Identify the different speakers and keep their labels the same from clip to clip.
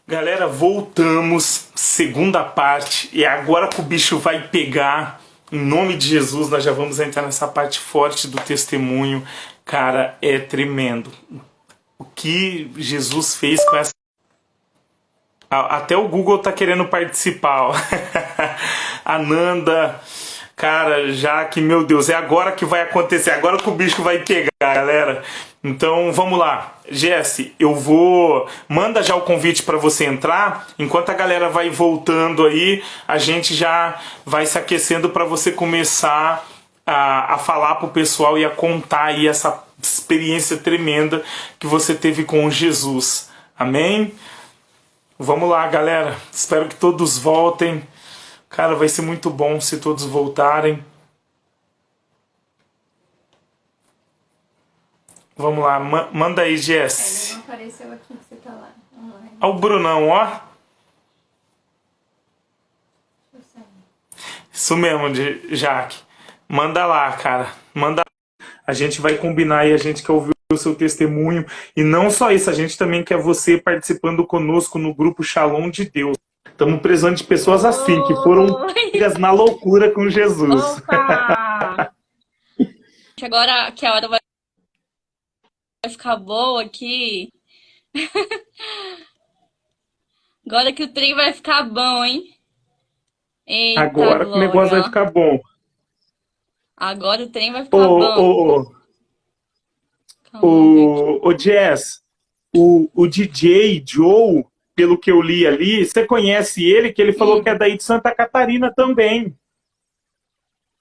Speaker 1: Galera, voltamos, segunda parte, e é agora que o bicho vai pegar. Em nome de Jesus, nós já vamos entrar nessa parte forte do testemunho. Cara, é tremendo. O que Jesus fez com essa. Até o Google tá querendo participar, ó. Ananda, cara, já que, meu Deus, é agora que vai acontecer, é agora que o bicho vai pegar, galera. Então, vamos lá. Jesse, eu vou... Manda já o convite para você entrar. Enquanto a galera vai voltando aí, a gente já vai se aquecendo para você começar a falar pro pessoal e a contar aí essa experiência tremenda que você teve com Jesus. Amém? Vamos lá, galera. Espero que todos voltem. Cara, vai ser muito bom se todos voltarem. Vamos lá, manda aí, Jess.
Speaker 2: Não apareceu aqui que você tá lá.
Speaker 1: Ó o Brunão, ó. Isso mesmo, Jaque. Manda lá, cara. Manda. A gente vai combinar e a gente quer ouvir o seu testemunho. E não só isso, a gente também quer você participando conosco no grupo Shalom de Deus. Estamos precisando de pessoas assim, que foram pegas na loucura com Jesus.
Speaker 2: Opa! Agora que a hora vai ficar boa aqui. Agora que o trem vai ficar bom, hein? Eita,
Speaker 1: Agora que o negócio vai
Speaker 2: Glória.
Speaker 1: ficar bom.
Speaker 2: Agora o trem vai
Speaker 1: Ô,
Speaker 2: ficar bom.
Speaker 1: ô,
Speaker 2: Calma, vamos ver aqui.
Speaker 1: ô, Jess, o DJ Joe, pelo que eu li ali, você conhece ele, que ele falou que é daí de Santa Catarina também.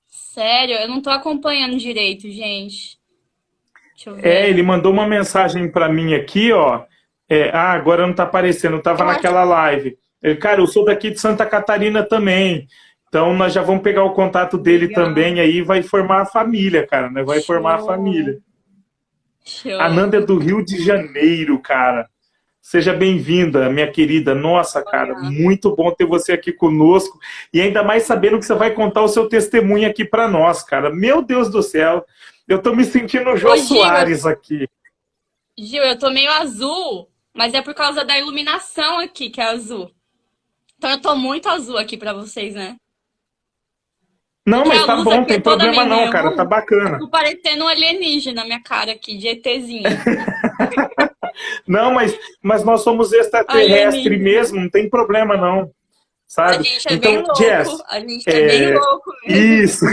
Speaker 2: Sério, eu não tô acompanhando direito, gente. Deixa eu
Speaker 1: É,
Speaker 2: ver.
Speaker 1: ele mandou uma mensagem pra mim aqui, ó. Agora não tá aparecendo, tava
Speaker 2: Eu acho.
Speaker 1: naquela live. Ele, cara, eu sou daqui de Santa Catarina também. Então nós já vamos pegar o contato dele
Speaker 2: Legal.
Speaker 1: também, aí vai formar a família, cara, né? Vai formar a família.
Speaker 2: Show.
Speaker 1: A
Speaker 2: Show.
Speaker 1: Nanda é do Rio de Janeiro, cara. Seja bem-vinda, minha querida. Nossa, cara,
Speaker 2: Olha.
Speaker 1: muito bom ter você aqui conosco. E ainda mais sabendo que você vai contar o seu testemunho aqui para nós, cara. Meu Deus do céu. Eu tô me sentindo o Jô
Speaker 2: Ô,
Speaker 1: Soares aqui.
Speaker 2: Gil, eu tô meio azul, mas é por causa da iluminação aqui que é azul. Então eu tô muito azul aqui pra vocês, né?
Speaker 1: Não,
Speaker 2: Porque
Speaker 1: mas
Speaker 2: a
Speaker 1: tá
Speaker 2: luz
Speaker 1: bom,
Speaker 2: aqui
Speaker 1: tem
Speaker 2: é toda
Speaker 1: problema
Speaker 2: meio
Speaker 1: não, cara. Tá
Speaker 2: neon. Eu
Speaker 1: bacana.
Speaker 2: tô parecendo um alienígena na minha cara aqui, de ETzinha.
Speaker 1: Não, mas nós somos extraterrestre
Speaker 2: Alienígena.
Speaker 1: mesmo, não tem problema não,
Speaker 2: A
Speaker 1: sabe?
Speaker 2: gente é bem
Speaker 1: Então,
Speaker 2: louco.
Speaker 1: Jess,
Speaker 2: A gente é bem
Speaker 1: é,
Speaker 2: louco mesmo.
Speaker 1: isso,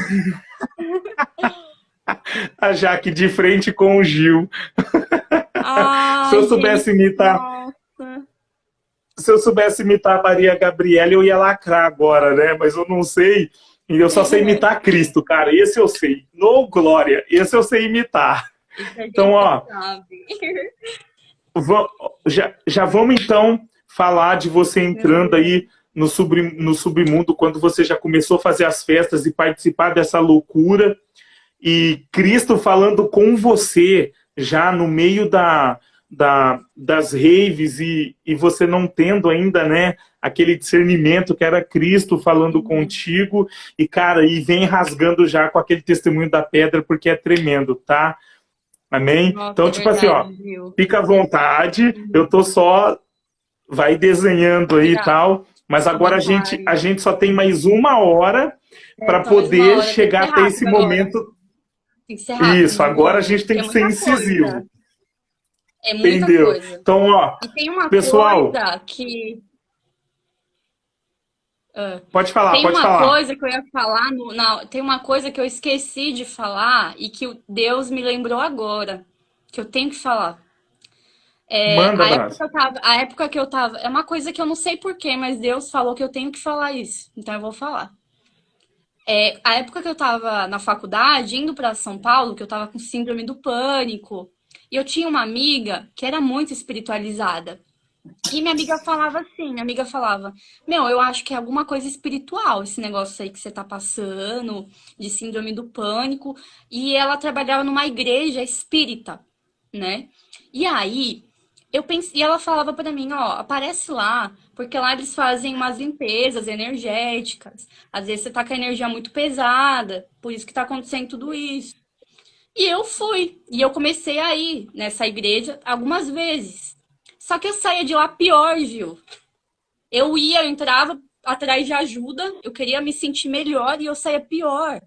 Speaker 1: a Jaque de frente com o Gil. Se eu
Speaker 2: Ai, gente,
Speaker 1: soubesse imitar,
Speaker 2: nossa.
Speaker 1: se eu soubesse imitar a Maria Gabriela, eu ia lacrar agora, né? Mas eu não sei. E eu só sei imitar Cristo, cara. Esse eu sei. No glória. Esse eu sei imitar.
Speaker 2: Isso a
Speaker 1: Então,
Speaker 2: gente
Speaker 1: ó,
Speaker 2: sabe.
Speaker 1: va- já vamos então falar de você
Speaker 2: Meu
Speaker 1: entrando
Speaker 2: Deus.
Speaker 1: aí no submundo, quando você já começou a fazer as festas e participar dessa loucura. E Cristo falando com você já no meio das raves e você não tendo ainda, né, aquele discernimento que era Cristo falando
Speaker 2: Uhum.
Speaker 1: contigo e, cara, e vem rasgando já com aquele testemunho da pedra porque é tremendo, tá? Amém?
Speaker 2: Nossa,
Speaker 1: Então,
Speaker 2: é
Speaker 1: tipo assim, ó,
Speaker 2: verdade, viu?
Speaker 1: fica à vontade, eu tô só, vai desenhando aí e
Speaker 2: Obrigada.
Speaker 1: tal, mas agora a
Speaker 2: Vai.
Speaker 1: gente só tem mais uma hora
Speaker 2: É
Speaker 1: para
Speaker 2: só mais uma
Speaker 1: poder
Speaker 2: hora. Tem que
Speaker 1: chegar
Speaker 2: ser
Speaker 1: até esse
Speaker 2: rápido agora.
Speaker 1: momento.
Speaker 2: Tem que ser
Speaker 1: Isso,
Speaker 2: rápido,
Speaker 1: agora a
Speaker 2: viu?
Speaker 1: gente
Speaker 2: Porque
Speaker 1: tem
Speaker 2: é
Speaker 1: que ser
Speaker 2: muita
Speaker 1: incisivo.
Speaker 2: coisa. É muita
Speaker 1: Entendeu?
Speaker 2: coisa.
Speaker 1: Então, ó,
Speaker 2: E tem uma
Speaker 1: pessoal,
Speaker 2: coisa que. ah,
Speaker 1: pode falar,
Speaker 2: tem
Speaker 1: pode
Speaker 2: uma
Speaker 1: falar.
Speaker 2: coisa que eu ia falar. Tem uma coisa que eu esqueci de falar e que o Deus me lembrou agora. Que eu tenho que falar.
Speaker 1: Manda,
Speaker 2: A época que
Speaker 1: brasa.
Speaker 2: eu tava. A época que eu tava. É uma coisa que eu não sei porquê, mas Deus falou que eu tenho que falar isso. Então eu vou falar. A época que eu tava na faculdade, indo pra São Paulo, que eu tava com síndrome do pânico, e eu tinha uma amiga que era muito espiritualizada. E minha amiga falava assim, minha amiga falava, meu, eu acho que é alguma coisa espiritual esse negócio aí que você tá passando, de síndrome do pânico. E ela trabalhava numa igreja espírita, né? E aí, eu pensei, e ela falava pra mim, ó, aparece lá, porque lá eles fazem umas limpezas energéticas. Às vezes você tá com a energia muito pesada, por isso que tá acontecendo tudo isso. E eu fui, e eu comecei a ir nessa igreja algumas vezes. Só que eu saía de lá pior, Gil. Eu entrava atrás de ajuda, eu queria me sentir melhor e eu saía pior.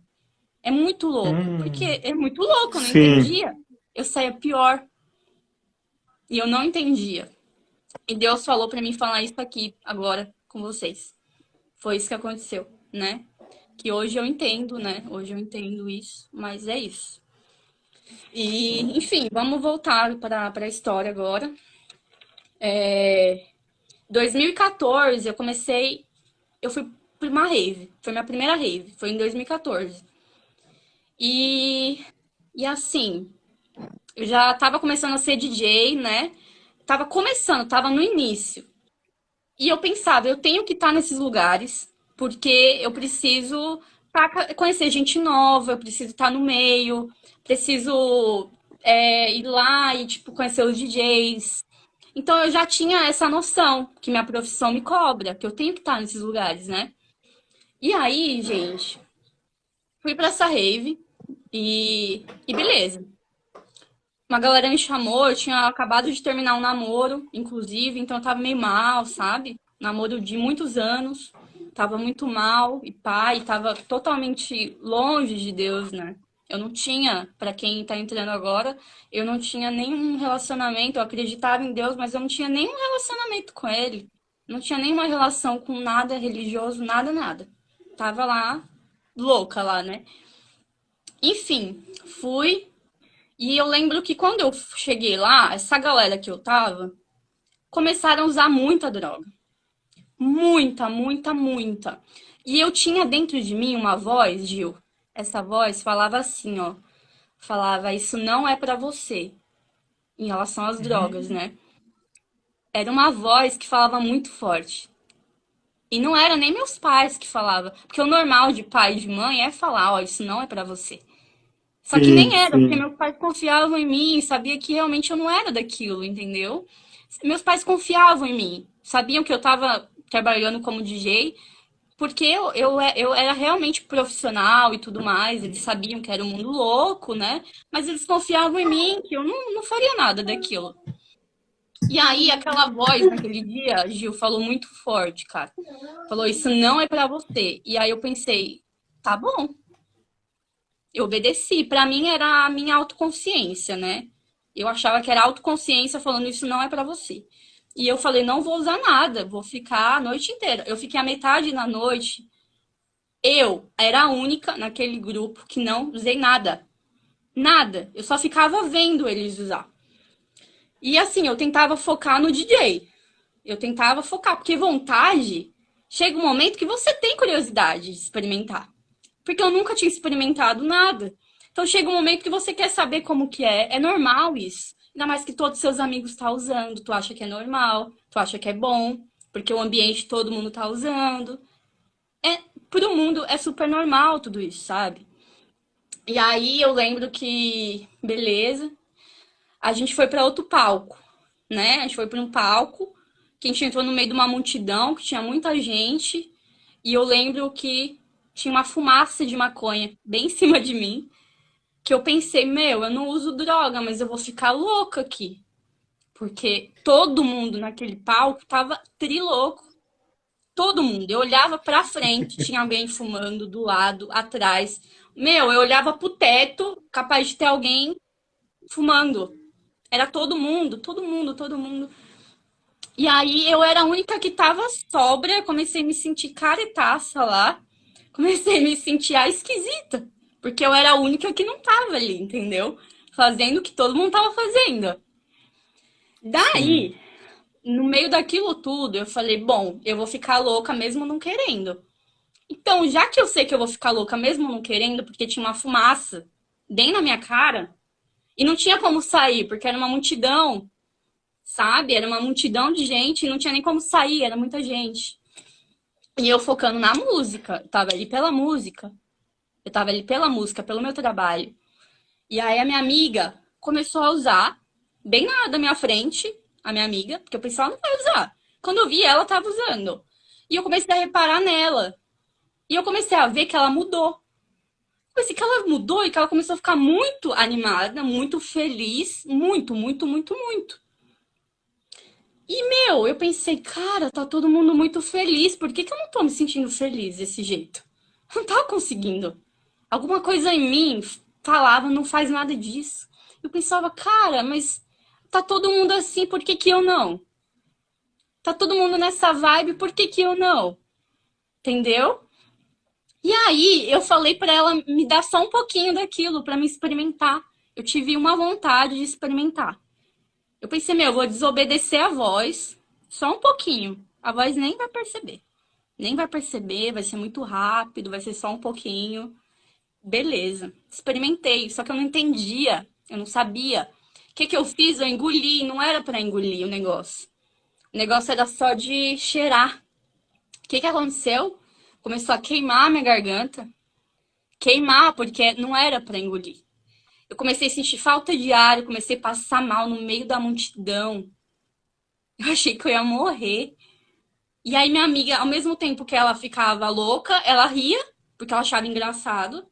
Speaker 2: É muito louco, porque é muito louco, eu não
Speaker 1: Sim.
Speaker 2: entendia. Eu saía pior e eu não entendia. E Deus falou pra mim falar isso aqui agora com vocês. Foi isso que aconteceu, né? Que hoje eu entendo, né? Hoje eu entendo isso, mas é isso. E, enfim, vamos voltar para a história agora. 2014, eu fui pra uma rave. Foi minha primeira rave, foi em 2014. E, e assim, eu já tava começando a ser DJ, né? Tava começando, tava no início. E eu pensava, eu tenho que estar nesses lugares, porque eu preciso conhecer gente nova, eu preciso estar no meio, preciso ir lá e, tipo, conhecer os DJs. Então eu já tinha essa noção que minha profissão me cobra, que eu tenho que estar nesses lugares, né? E aí, gente, fui pra essa rave e beleza. Uma galera me chamou, eu tinha acabado de terminar um namoro, inclusive, então eu tava meio mal, sabe? Namoro de muitos anos, tava muito mal e pai, tava totalmente longe de Deus, né? Eu não tinha, pra quem tá entrando agora, eu não tinha nenhum relacionamento, eu acreditava em Deus, mas eu não tinha nenhum relacionamento com ele. Não tinha nenhuma relação com nada religioso, nada, nada. Tava lá, louca lá, né? Enfim, fui, e eu lembro que quando eu cheguei lá, essa galera que eu tava, começaram a usar muita droga. Muita, muita, muita. E eu tinha dentro de mim uma voz, Gil. Essa voz falava assim, ó. Falava, isso não é pra você. Em relação às drogas, né? Era uma voz que falava muito forte. E não era nem meus pais que falavam. Porque o normal de pai e de mãe é falar, ó, isso não é pra você. Só que
Speaker 1: Sim,
Speaker 2: nem era, porque
Speaker 1: sim.
Speaker 2: meus pais confiavam em mim, sabia que realmente eu não era daquilo, entendeu? Meus pais confiavam em mim, sabiam que eu tava trabalhando como DJ, porque eu era realmente profissional e tudo mais, eles sabiam que era um mundo louco, né? Mas eles confiavam em mim, que eu não faria nada daquilo. E aí, aquela voz naquele dia, Gil, falou muito forte, cara. Falou, isso não é pra você. E aí eu pensei, tá bom, eu obedeci. Pra mim era a minha autoconsciência, né? Eu achava que era autoconsciência falando isso não é pra você. E eu falei, não vou usar nada, vou ficar a noite inteira. Eu fiquei a metade da noite. Eu era a única naquele grupo que não usei nada. Nada. Eu só ficava vendo eles usar. E assim, eu tentava focar no DJ. Eu tentava focar, porque vontade chega um momento que você tem curiosidade de experimentar. Porque eu nunca tinha experimentado nada. Então chega um momento que você quer saber como que é. É normal isso. Ainda mais que todos os seus amigos estão usando. Tu acha que é normal, tu acha que é bom, porque o ambiente todo mundo tá usando. Pro mundo é super normal tudo isso, sabe? E aí eu lembro que, beleza, a gente foi para outro palco, né? A gente foi para um palco que a gente entrou no meio de uma multidão, que tinha muita gente, e eu lembro que tinha uma fumaça de maconha bem em cima de mim, que eu pensei, meu, eu não uso droga, mas eu vou ficar louca aqui. Porque todo mundo naquele palco tava trilouco. Todo mundo. Eu olhava pra frente, tinha alguém fumando do lado, atrás. Meu, eu olhava pro teto, capaz de ter alguém fumando. Era todo mundo, todo mundo, todo mundo. E aí eu era a única que tava sóbria, comecei a me sentir caretaça lá. Comecei a me sentir esquisita, porque eu era a única que não tava ali, entendeu? Fazendo o que todo mundo tava fazendo.
Speaker 1: Sim.
Speaker 2: Daí, no meio daquilo tudo, eu falei, bom, eu vou ficar louca mesmo não querendo. Então, já que eu sei que eu vou ficar louca mesmo não querendo, porque tinha uma fumaça bem na minha cara, e não tinha como sair, porque era uma multidão, sabe? Era uma multidão de gente e não tinha nem como sair, era muita gente. E eu focando na música, eu tava ali pela música. Eu tava ali pela música, pelo meu trabalho. E aí a minha amiga começou a usar, bem da minha frente, a minha amiga, porque eu pensei, ela não vai usar. Quando eu vi, ela tava usando. E eu comecei a reparar nela. E eu comecei a ver que ela mudou. Pensei que ela mudou e que ela começou a ficar muito animada, muito feliz, muito, muito, muito, muito. Eu pensei, cara, tá todo mundo muito feliz. Por que que eu não tô me sentindo feliz desse jeito? Não tava conseguindo. Alguma coisa em mim falava, não faz nada disso. Eu pensava, cara, mas tá todo mundo assim, por que que eu não? Tá todo mundo nessa vibe, por que que eu não? Entendeu? E aí eu falei pra ela me dar só um pouquinho daquilo pra me experimentar. Eu tive uma vontade de experimentar. Eu pensei, eu vou desobedecer a voz só um pouquinho. A voz nem vai perceber. Nem vai perceber, vai ser muito rápido, vai ser só um pouquinho. Beleza. Experimentei, só que eu não entendia, eu não sabia. O que que eu fiz? Eu engoli, não era pra engolir o negócio. O negócio era só de cheirar. O que que aconteceu? Começou a queimar a minha garganta. Queimar, porque não era pra engolir. Eu comecei a sentir falta de ar, eu comecei a passar mal no meio da multidão. Eu achei que eu ia morrer. E aí minha amiga, ao mesmo tempo que ela ficava louca, ela ria, porque ela achava engraçado,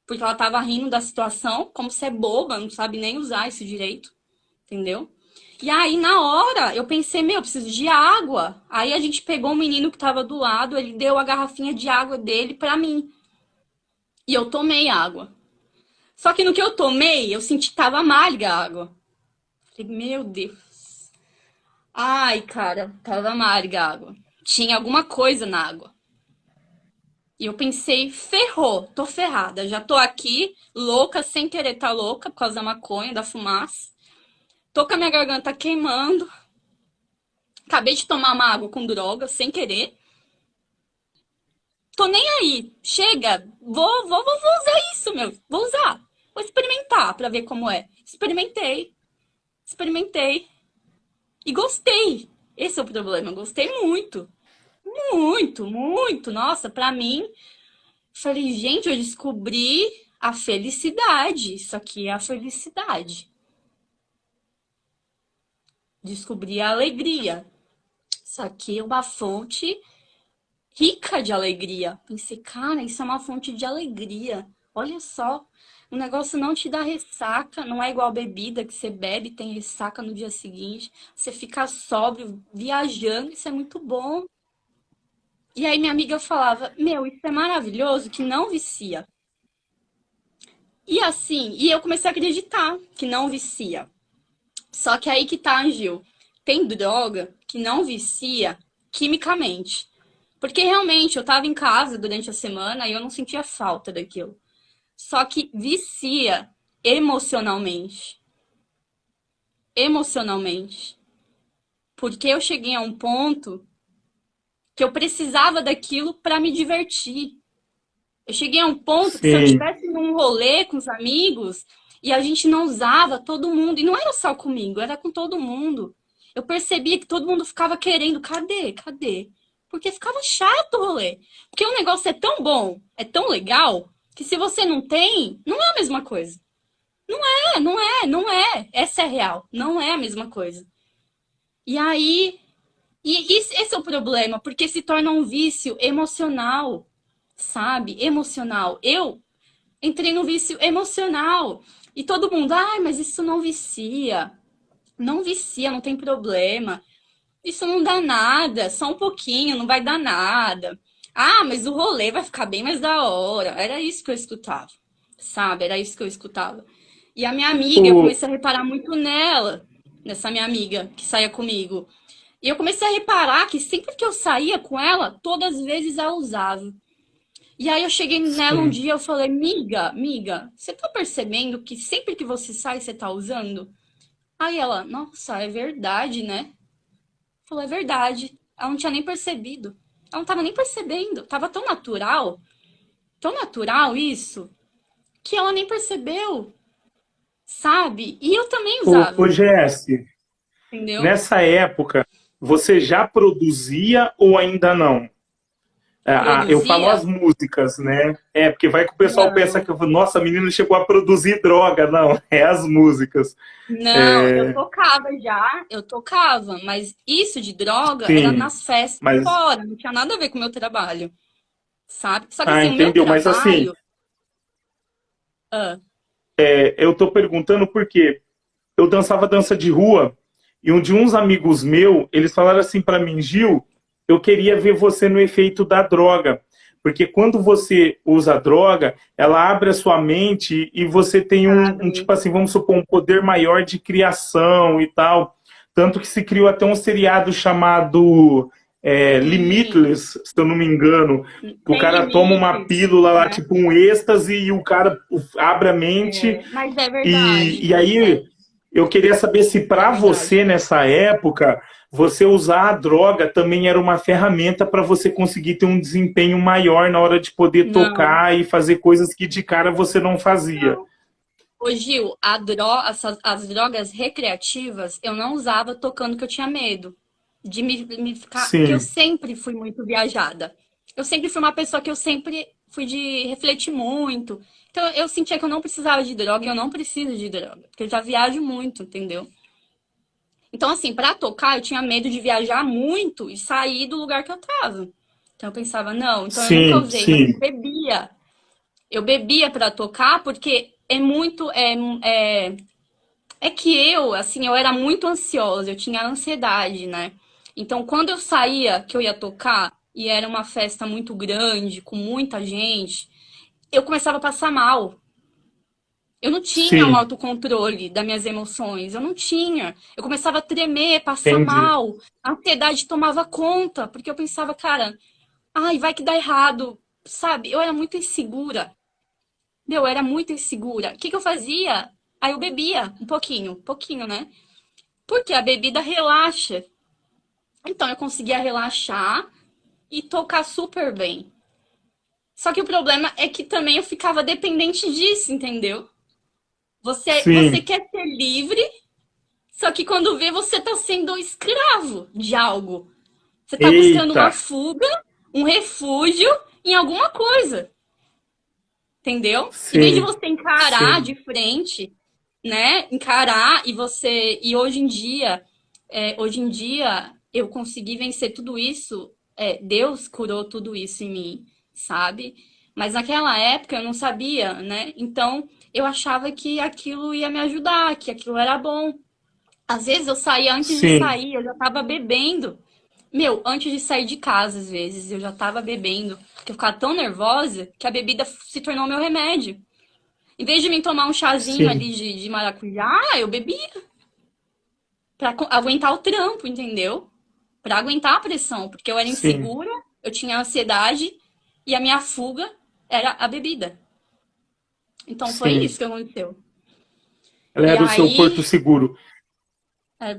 Speaker 2: porque ela tava rindo da situação, como se é boba, não sabe nem usar isso direito, entendeu? E aí, na hora, eu pensei, eu preciso de água. Aí a gente pegou o menino que tava do lado, ele deu a garrafinha de água dele pra mim. E eu tomei água. Só que no que eu tomei, eu senti que tava amarga a água. Falei, meu Deus. Ai, cara, tava amarga a água. Tinha alguma coisa na água. E eu pensei, ferrou, tô ferrada. Já tô aqui, louca, sem querer tá louca, por causa da maconha, da fumaça. Tô com a minha garganta queimando. Acabei de tomar uma água com droga, sem querer. Tô nem aí. Chega, vou usar isso, Vou usar. Vou experimentar pra ver como é. Experimentei. E gostei. Esse é o problema. Gostei muito. Muito, muito. Nossa, pra mim, falei, gente, eu descobri a felicidade. Isso aqui é a felicidade. Descobri a alegria. Isso aqui é uma fonte rica de alegria. Pensei, cara, isso é uma fonte de alegria. Olha só, o negócio não te dá ressaca, não é igual bebida que você bebe e tem ressaca no dia seguinte. Você fica sóbrio, viajando, isso é muito bom. E aí minha amiga falava, isso é maravilhoso que não vicia. E assim, e eu comecei a acreditar que não vicia. Só que aí que tá, Gil. Tem droga que não vicia quimicamente. Porque realmente eu tava em casa durante a semana e eu não sentia falta daquilo. Só que vicia emocionalmente. Emocionalmente. Porque eu cheguei a um ponto que eu precisava daquilo pra me divertir. Eu cheguei a um ponto que se eu
Speaker 1: Sim.
Speaker 2: tivesse num rolê com os amigos e a gente não usava, todo mundo, e não era só comigo, era com todo mundo. Eu percebia que todo mundo ficava querendo, cadê? Cadê? Porque ficava chato o rolê. Porque o negócio é tão bom, é tão legal, que se você não tem, não é a mesma coisa. Não é. Essa é a real. Não é a mesma coisa. E aí, esse é o problema, porque se torna um vício emocional, sabe? Emocional. Eu entrei no vício emocional. E todo mundo, ai, mas isso não vicia. Não vicia, não tem problema. Isso não dá nada, só um pouquinho, não vai dar nada. Ah, mas o rolê vai ficar bem mais da hora. Era isso que eu escutava, sabe? Era isso que eu escutava. E a minha amiga, eu
Speaker 1: O,
Speaker 2: comecei a reparar muito nela, nessa minha amiga que saía comigo. E eu comecei a reparar que sempre que eu saía com ela, todas as vezes ela usava. E aí eu cheguei nela um
Speaker 1: sim.
Speaker 2: dia, eu falei, miga, você tá percebendo que sempre que você sai, você tá usando? Aí ela, nossa, é verdade, né? Falou, é verdade. Ela não tinha nem percebido. Ela não tava nem percebendo. Tava tão natural isso, que ela nem percebeu, sabe? E eu também
Speaker 1: O
Speaker 2: usava,
Speaker 1: GS,
Speaker 2: entendeu?
Speaker 1: nessa época, você já produzia ou ainda não? Eu falo
Speaker 2: Produzia?
Speaker 1: as músicas, né? Porque vai que o pessoal pensa
Speaker 2: Não.
Speaker 1: que, nossa, a menina chegou a produzir droga. Não, é as músicas.
Speaker 2: Não, eu
Speaker 1: É,
Speaker 2: tocava já, eu tocava, mas isso de droga era
Speaker 1: sim,
Speaker 2: nas festas
Speaker 1: mas.
Speaker 2: fora, não tinha nada a ver com o meu trabalho, sabe? Só que
Speaker 1: Ah,
Speaker 2: assim, o meu
Speaker 1: entendeu. Mas assim,
Speaker 2: trabalho. Ah,
Speaker 1: eu tô perguntando porque eu dançava dança de rua E um de uns amigos meus, eles falaram assim para mim, Gil, eu queria ver você no efeito da droga. Porque quando você usa droga, ela abre a sua mente e você tem
Speaker 2: Abre.
Speaker 1: tipo assim, vamos supor, um poder maior de criação e tal. Tanto que se criou até um seriado chamado
Speaker 2: Sim,
Speaker 1: Limitless, se eu não me engano. O
Speaker 2: sem
Speaker 1: cara toma uma
Speaker 2: limites,
Speaker 1: pílula lá,
Speaker 2: né?
Speaker 1: tipo um êxtase, e o cara abre a mente.
Speaker 2: É, mas é
Speaker 1: E
Speaker 2: verdade.
Speaker 1: aí eu queria saber se
Speaker 2: É
Speaker 1: para
Speaker 2: verdade.
Speaker 1: você nessa época você usar a droga também era uma ferramenta para você conseguir ter um desempenho maior na hora de poder
Speaker 2: Não.
Speaker 1: tocar e fazer coisas que de cara você não fazia.
Speaker 2: Não. Ô, Gil, as drogas recreativas eu não usava tocando que eu tinha medo de me ficar. Porque eu
Speaker 1: Sim,
Speaker 2: sempre fui muito viajada. Eu sempre fui uma pessoa que eu sempre fui de refletir muito. Então eu sentia que eu não precisava de droga e eu não preciso de droga. Porque eu já viajo muito, entendeu? Então, assim, pra tocar, eu tinha medo de viajar muito e sair do lugar que eu tava. Então eu pensava, não, então eu nunca
Speaker 1: sim,
Speaker 2: usei, mas eu
Speaker 1: sim,
Speaker 2: bebia. Eu bebia pra tocar porque é muito. É que eu, assim, eu era muito ansiosa, eu tinha ansiedade, né? Então, quando eu saía, que eu ia tocar, e era uma festa muito grande, com muita gente, eu começava a passar mal. Eu não tinha um
Speaker 1: sim,
Speaker 2: autocontrole das minhas emoções, eu não tinha. Eu começava a tremer, passar
Speaker 1: entendi.
Speaker 2: mal, a ansiedade tomava conta, porque eu pensava, cara, ai, vai que dá errado, sabe? Eu era muito insegura. Meu, eu era muito insegura. O que que eu fazia? Aí eu bebia um pouquinho, né? Porque a bebida relaxa. Então eu conseguia relaxar e tocar super bem. Só que o problema é que também eu ficava dependente disso, entendeu? Você
Speaker 1: Sim.
Speaker 2: quer ser livre, só que quando vê você tá sendo escravo de algo. Você tá buscando
Speaker 1: Eita,
Speaker 2: uma fuga, um refúgio em alguma coisa, entendeu? Em vez de
Speaker 1: sim,
Speaker 2: você encarar
Speaker 1: sim,
Speaker 2: de frente, né? Encarar e você. E hoje em dia, eu consegui vencer tudo isso. Deus curou tudo isso em mim, sabe? Mas naquela época eu não sabia, né? Então eu achava que aquilo ia me ajudar, que aquilo era bom. Às vezes eu saía, antes de
Speaker 1: sim,
Speaker 2: sair, eu já tava bebendo. Meu, antes de sair de casa, às vezes, eu já tava bebendo. Porque eu ficava tão nervosa que a bebida se tornou meu remédio. Em vez de mim tomar um chazinho
Speaker 1: sim,
Speaker 2: ali de maracujá, eu bebia pra aguentar o trampo, entendeu? Pra aguentar a pressão, porque eu era
Speaker 1: sim,
Speaker 2: insegura, eu tinha ansiedade e a minha fuga era a bebida. Então foi
Speaker 1: sim.
Speaker 2: isso que aconteceu.
Speaker 1: Ela
Speaker 2: E
Speaker 1: era o seu porto
Speaker 2: aí,
Speaker 1: seguro.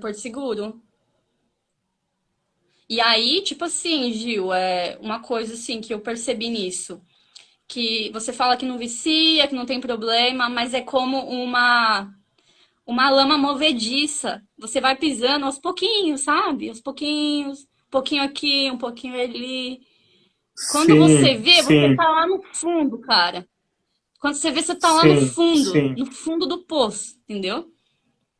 Speaker 2: Porto Seguro. E aí, tipo assim, Gil, uma coisa assim que eu percebi nisso, que você fala que não vicia, que não tem problema, mas é como uma lama movediça. Você vai pisando aos pouquinhos, sabe? Aos pouquinhos, um pouquinho aqui, um pouquinho ali. Quando você
Speaker 1: Sim,
Speaker 2: vê, você
Speaker 1: sim,
Speaker 2: tá lá no fundo, cara. Quando você vê, você tá lá
Speaker 1: sim, sim,
Speaker 2: no fundo do poço, entendeu?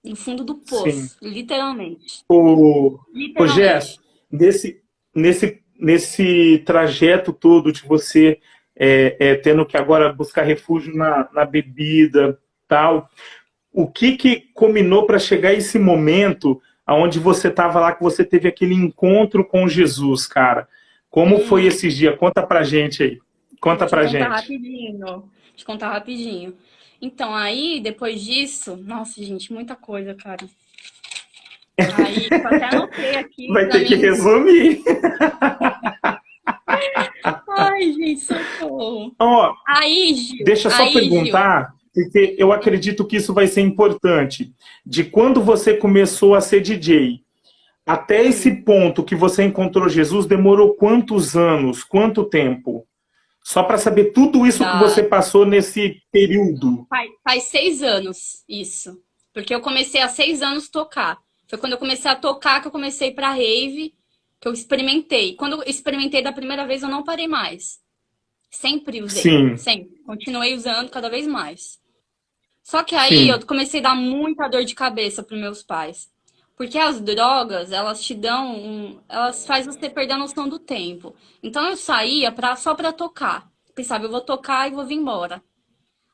Speaker 2: No fundo do
Speaker 1: sim.
Speaker 2: poço, literalmente.
Speaker 1: Ô Jess,
Speaker 2: Literalmente.
Speaker 1: nesse trajeto todo de você tendo que agora buscar refúgio na bebida, tal, o que combinou para chegar a esse momento aonde você estava lá, que você teve aquele encontro com Jesus, cara? Como foi
Speaker 2: Hum.
Speaker 1: esses dias? Conta pra gente aí.
Speaker 2: Vou
Speaker 1: Conta
Speaker 2: te
Speaker 1: pra
Speaker 2: contar
Speaker 1: gente.
Speaker 2: rapidinho. Vou te contar rapidinho. Então, aí, depois disso, nossa, gente, muita coisa, cara. Aí, eu até anotei aqui
Speaker 1: Vai
Speaker 2: pra
Speaker 1: ter que
Speaker 2: mim.
Speaker 1: resumir.
Speaker 2: Ai, gente, socorro.
Speaker 1: Ó, deixa só
Speaker 2: Aí, Gil.
Speaker 1: perguntar, porque eu acredito que isso vai ser importante. De quando você começou a ser DJ até esse
Speaker 2: Hum,
Speaker 1: ponto que você encontrou Jesus, demorou quantos anos? Quanto tempo? Só para saber tudo isso que você
Speaker 2: da,
Speaker 1: passou nesse período.
Speaker 2: faz 6 anos isso. Porque eu comecei há 6 anos tocar. Foi quando eu comecei a tocar que eu comecei pra rave, que eu experimentei. Quando eu experimentei da primeira vez, eu não parei mais. Sempre usei,
Speaker 1: Sim,
Speaker 2: sempre. Continuei usando cada vez mais. Só que aí eu
Speaker 1: sim,
Speaker 2: comecei a dar muita dor de cabeça para meus pais. Porque as drogas, elas te dão elas fazem você perder a noção do tempo. Então eu saía só pra tocar. Pensava, eu vou tocar e vou vir embora.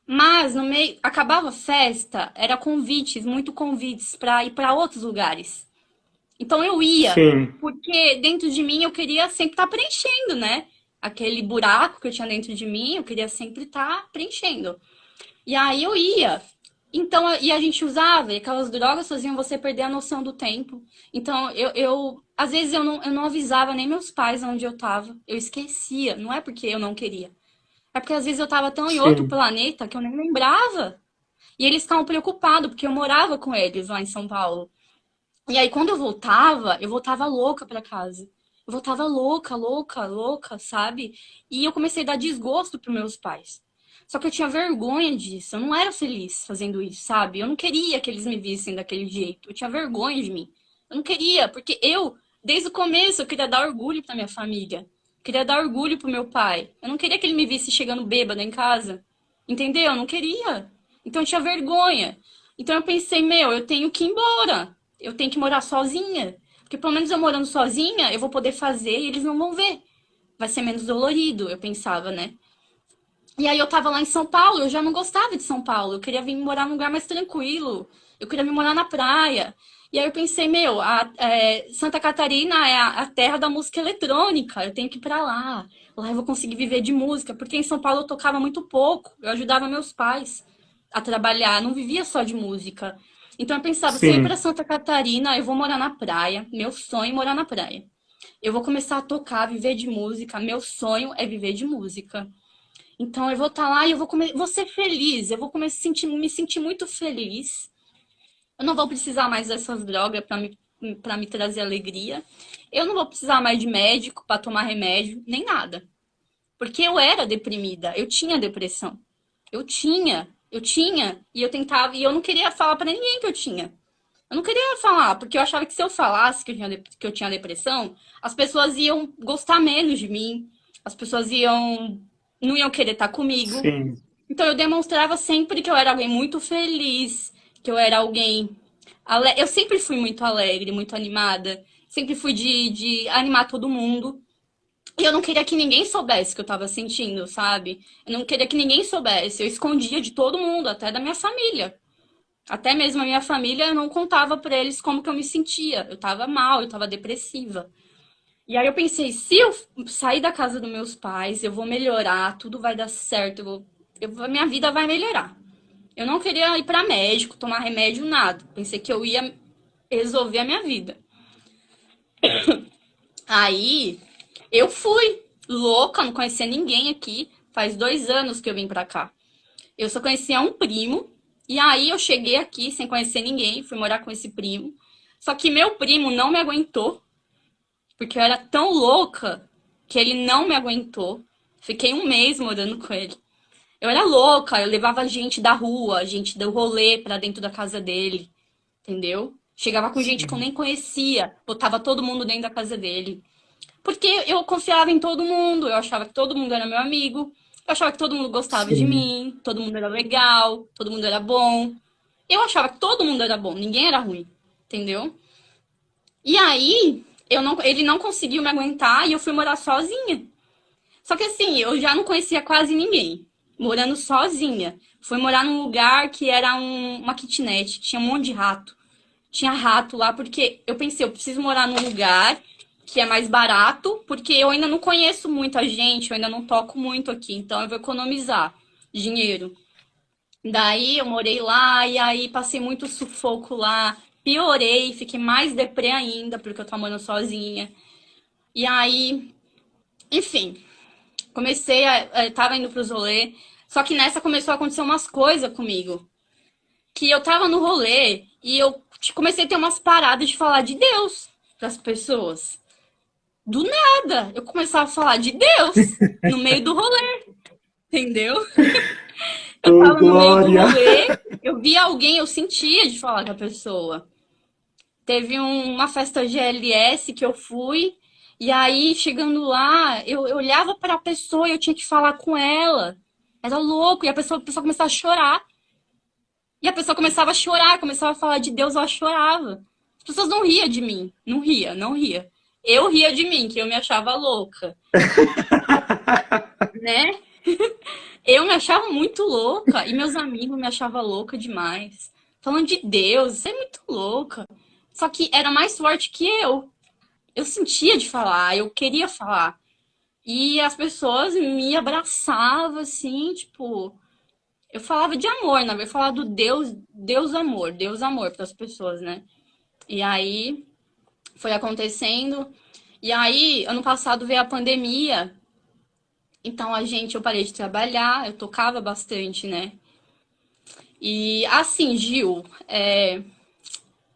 Speaker 2: Mas acabava a festa, era convites, muito convites pra ir pra outros lugares. Então eu ia,
Speaker 1: sim,
Speaker 2: porque dentro de mim eu queria sempre estar preenchendo, né? Aquele buraco que eu tinha dentro de mim, eu queria sempre estar preenchendo. E aí eu ia. Então, e a gente usava, e aquelas drogas faziam você perder a noção do tempo. Então, às vezes eu não avisava nem meus pais onde eu tava. Eu esquecia. Não é porque eu não queria. É porque às vezes eu tava tão em outro
Speaker 1: sim,
Speaker 2: planeta que eu nem lembrava. E eles ficavam preocupados, porque eu morava com eles lá em São Paulo. E aí, quando eu voltava louca pra casa. Eu voltava louca, louca, louca, sabe? E eu comecei a dar desgosto pros meus pais. Só que eu tinha vergonha disso. Eu não era feliz fazendo isso, sabe? Eu não queria que eles me vissem daquele jeito. Eu tinha vergonha de mim. Eu não queria, porque desde o começo, eu queria dar orgulho pra minha família. Eu queria dar orgulho pro meu pai. Eu não queria que ele me visse chegando bêbada em casa. Entendeu? Eu não queria. Então eu tinha vergonha. Então eu pensei, meu, eu tenho que ir embora. Eu tenho que morar sozinha. Porque pelo menos eu morando sozinha, eu vou poder fazer e eles não vão ver. Vai ser menos dolorido, eu pensava, né? E aí eu tava lá em São Paulo, eu já não gostava de São Paulo. Eu queria vir morar num lugar mais tranquilo. Eu queria vir morar na praia. E aí eu pensei, meu, Santa Catarina é a terra da música eletrônica. Eu tenho que ir pra lá. Lá eu vou conseguir viver de música. Porque em São Paulo eu tocava muito pouco. Eu ajudava meus pais a trabalhar. Não vivia só de música. Então eu pensava, se eu ir pra
Speaker 1: sim.
Speaker 2: Santa Catarina, eu vou morar na praia. Meu sonho é morar na praia. Eu vou começar a tocar, viver de música. Meu sonho é viver de música. Então eu vou estar lá e vou ser feliz. Eu vou começar me sentir muito feliz. Eu não vou precisar mais dessas drogas para me trazer alegria. Eu não vou precisar mais de médico para tomar remédio, nem nada. Porque eu era deprimida, eu tinha depressão. Eu tinha, e eu tentava, e eu não queria falar para ninguém que eu tinha. Eu não queria falar, porque eu achava que se eu falasse que eu tinha depressão, as pessoas iam gostar menos de mim, as pessoas não iam querer estar comigo.
Speaker 1: Sim.
Speaker 2: Então eu demonstrava sempre que eu era alguém muito feliz, que eu era alguém. Eu sempre fui muito alegre, muito animada, sempre fui de animar todo mundo. E eu não queria que ninguém soubesse o que eu tava sentindo, sabe? Eu não queria que ninguém soubesse. Eu escondia de todo mundo, até da minha família. Até mesmo a minha família, eu não contava pra eles como que eu me sentia. Eu tava mal, eu tava depressiva. E aí eu pensei, se eu sair da casa dos meus pais, eu vou melhorar, tudo vai dar certo, minha vida vai melhorar. Eu não queria ir pra médico, tomar remédio, nada. Pensei que eu ia resolver a minha vida. Aí eu fui louca, não conhecia ninguém aqui. Faz 2 anos que eu vim pra cá. Eu só conhecia um primo. E aí eu cheguei aqui sem conhecer ninguém, fui morar com esse primo. Só que meu primo não me aguentou, porque eu era tão louca que ele não me aguentou. Fiquei um mês morando com ele. Eu era louca, eu levava gente da rua, gente do rolê pra dentro da casa dele, entendeu? Chegava com gente que eu
Speaker 1: Sim.
Speaker 2: nem conhecia, botava todo mundo dentro da casa dele. Porque eu confiava em todo mundo, eu achava que todo mundo era meu amigo, eu achava que todo mundo gostava de
Speaker 1: Sim.
Speaker 2: mim, todo mundo era legal, todo mundo era bom. Eu achava que todo mundo era bom, ninguém era ruim, entendeu? E aí, ele não conseguiu me aguentar e eu fui morar sozinha. Só que assim, eu já não conhecia quase ninguém, morando sozinha. Fui morar num lugar que era uma kitnet, tinha um monte de rato. Tinha rato lá, porque eu pensei, eu preciso morar num lugar que é mais barato, porque eu ainda não conheço muita gente, eu ainda não toco muito aqui, então eu vou economizar dinheiro. Daí eu morei lá e aí passei muito sufoco lá, piorei, fiquei mais deprê ainda, porque eu tô morando sozinha. E aí, enfim, tava indo pros rolê, só que nessa começou a acontecer umas coisas comigo. Que eu tava no rolê e eu comecei a ter umas paradas de falar de Deus pras pessoas. Do nada, eu começava a falar de Deus no meio do rolê, entendeu? Eu
Speaker 1: Ô,
Speaker 2: tava no meio do
Speaker 1: Glória!
Speaker 2: rolê, eu via alguém, eu sentia de falar com a pessoa. Teve uma festa GLS que eu fui, e aí, chegando lá, eu olhava pra pessoa e eu tinha que falar com ela. Era louco, e a pessoa começava a chorar. E a pessoa começava a chorar, começava a falar de Deus, ela chorava. As pessoas não riam de mim. Não ria, não ria. Eu ria de mim, que eu me achava louca, né? Eu me achava muito louca e meus amigos me achavam louca demais. Falando de Deus, você é muito louca. Só que era mais forte que eu. Eu sentia de falar, eu queria falar. E as pessoas me abraçavam, assim, tipo. Eu falava de amor, na verdade, eu falava do Deus amor para as pessoas, né? E aí foi acontecendo. E aí, ano passado veio a pandemia. Então eu parei de trabalhar, eu tocava bastante, né? E assim, Gil,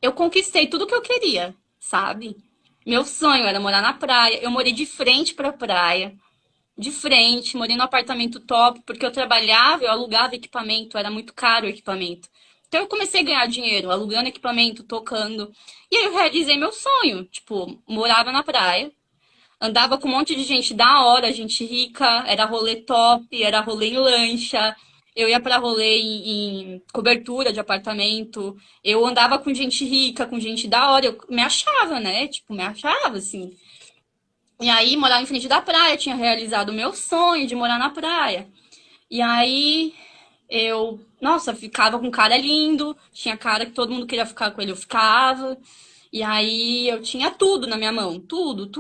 Speaker 2: eu conquistei tudo que eu queria, sabe? Meu sonho era morar na praia. Eu morei de frente pra praia, de frente, morei num apartamento top, porque eu trabalhava, eu alugava equipamento, era muito caro o equipamento. Então eu comecei a ganhar dinheiro, alugando equipamento, tocando. E aí eu realizei meu sonho. Tipo, morava na praia, andava com um monte de gente da hora, gente rica, era rolê top, era rolê em lancha. Eu ia pra rolê em cobertura de apartamento. Eu andava com gente rica, com gente da hora. Eu me achava, né? Tipo, me achava, assim. E aí, morava em frente da praia, tinha realizado o meu sonho de morar na praia. E aí, nossa, ficava com um cara lindo, tinha cara que todo mundo queria ficar com ele, eu ficava. E aí eu tinha tudo na minha mão, tudo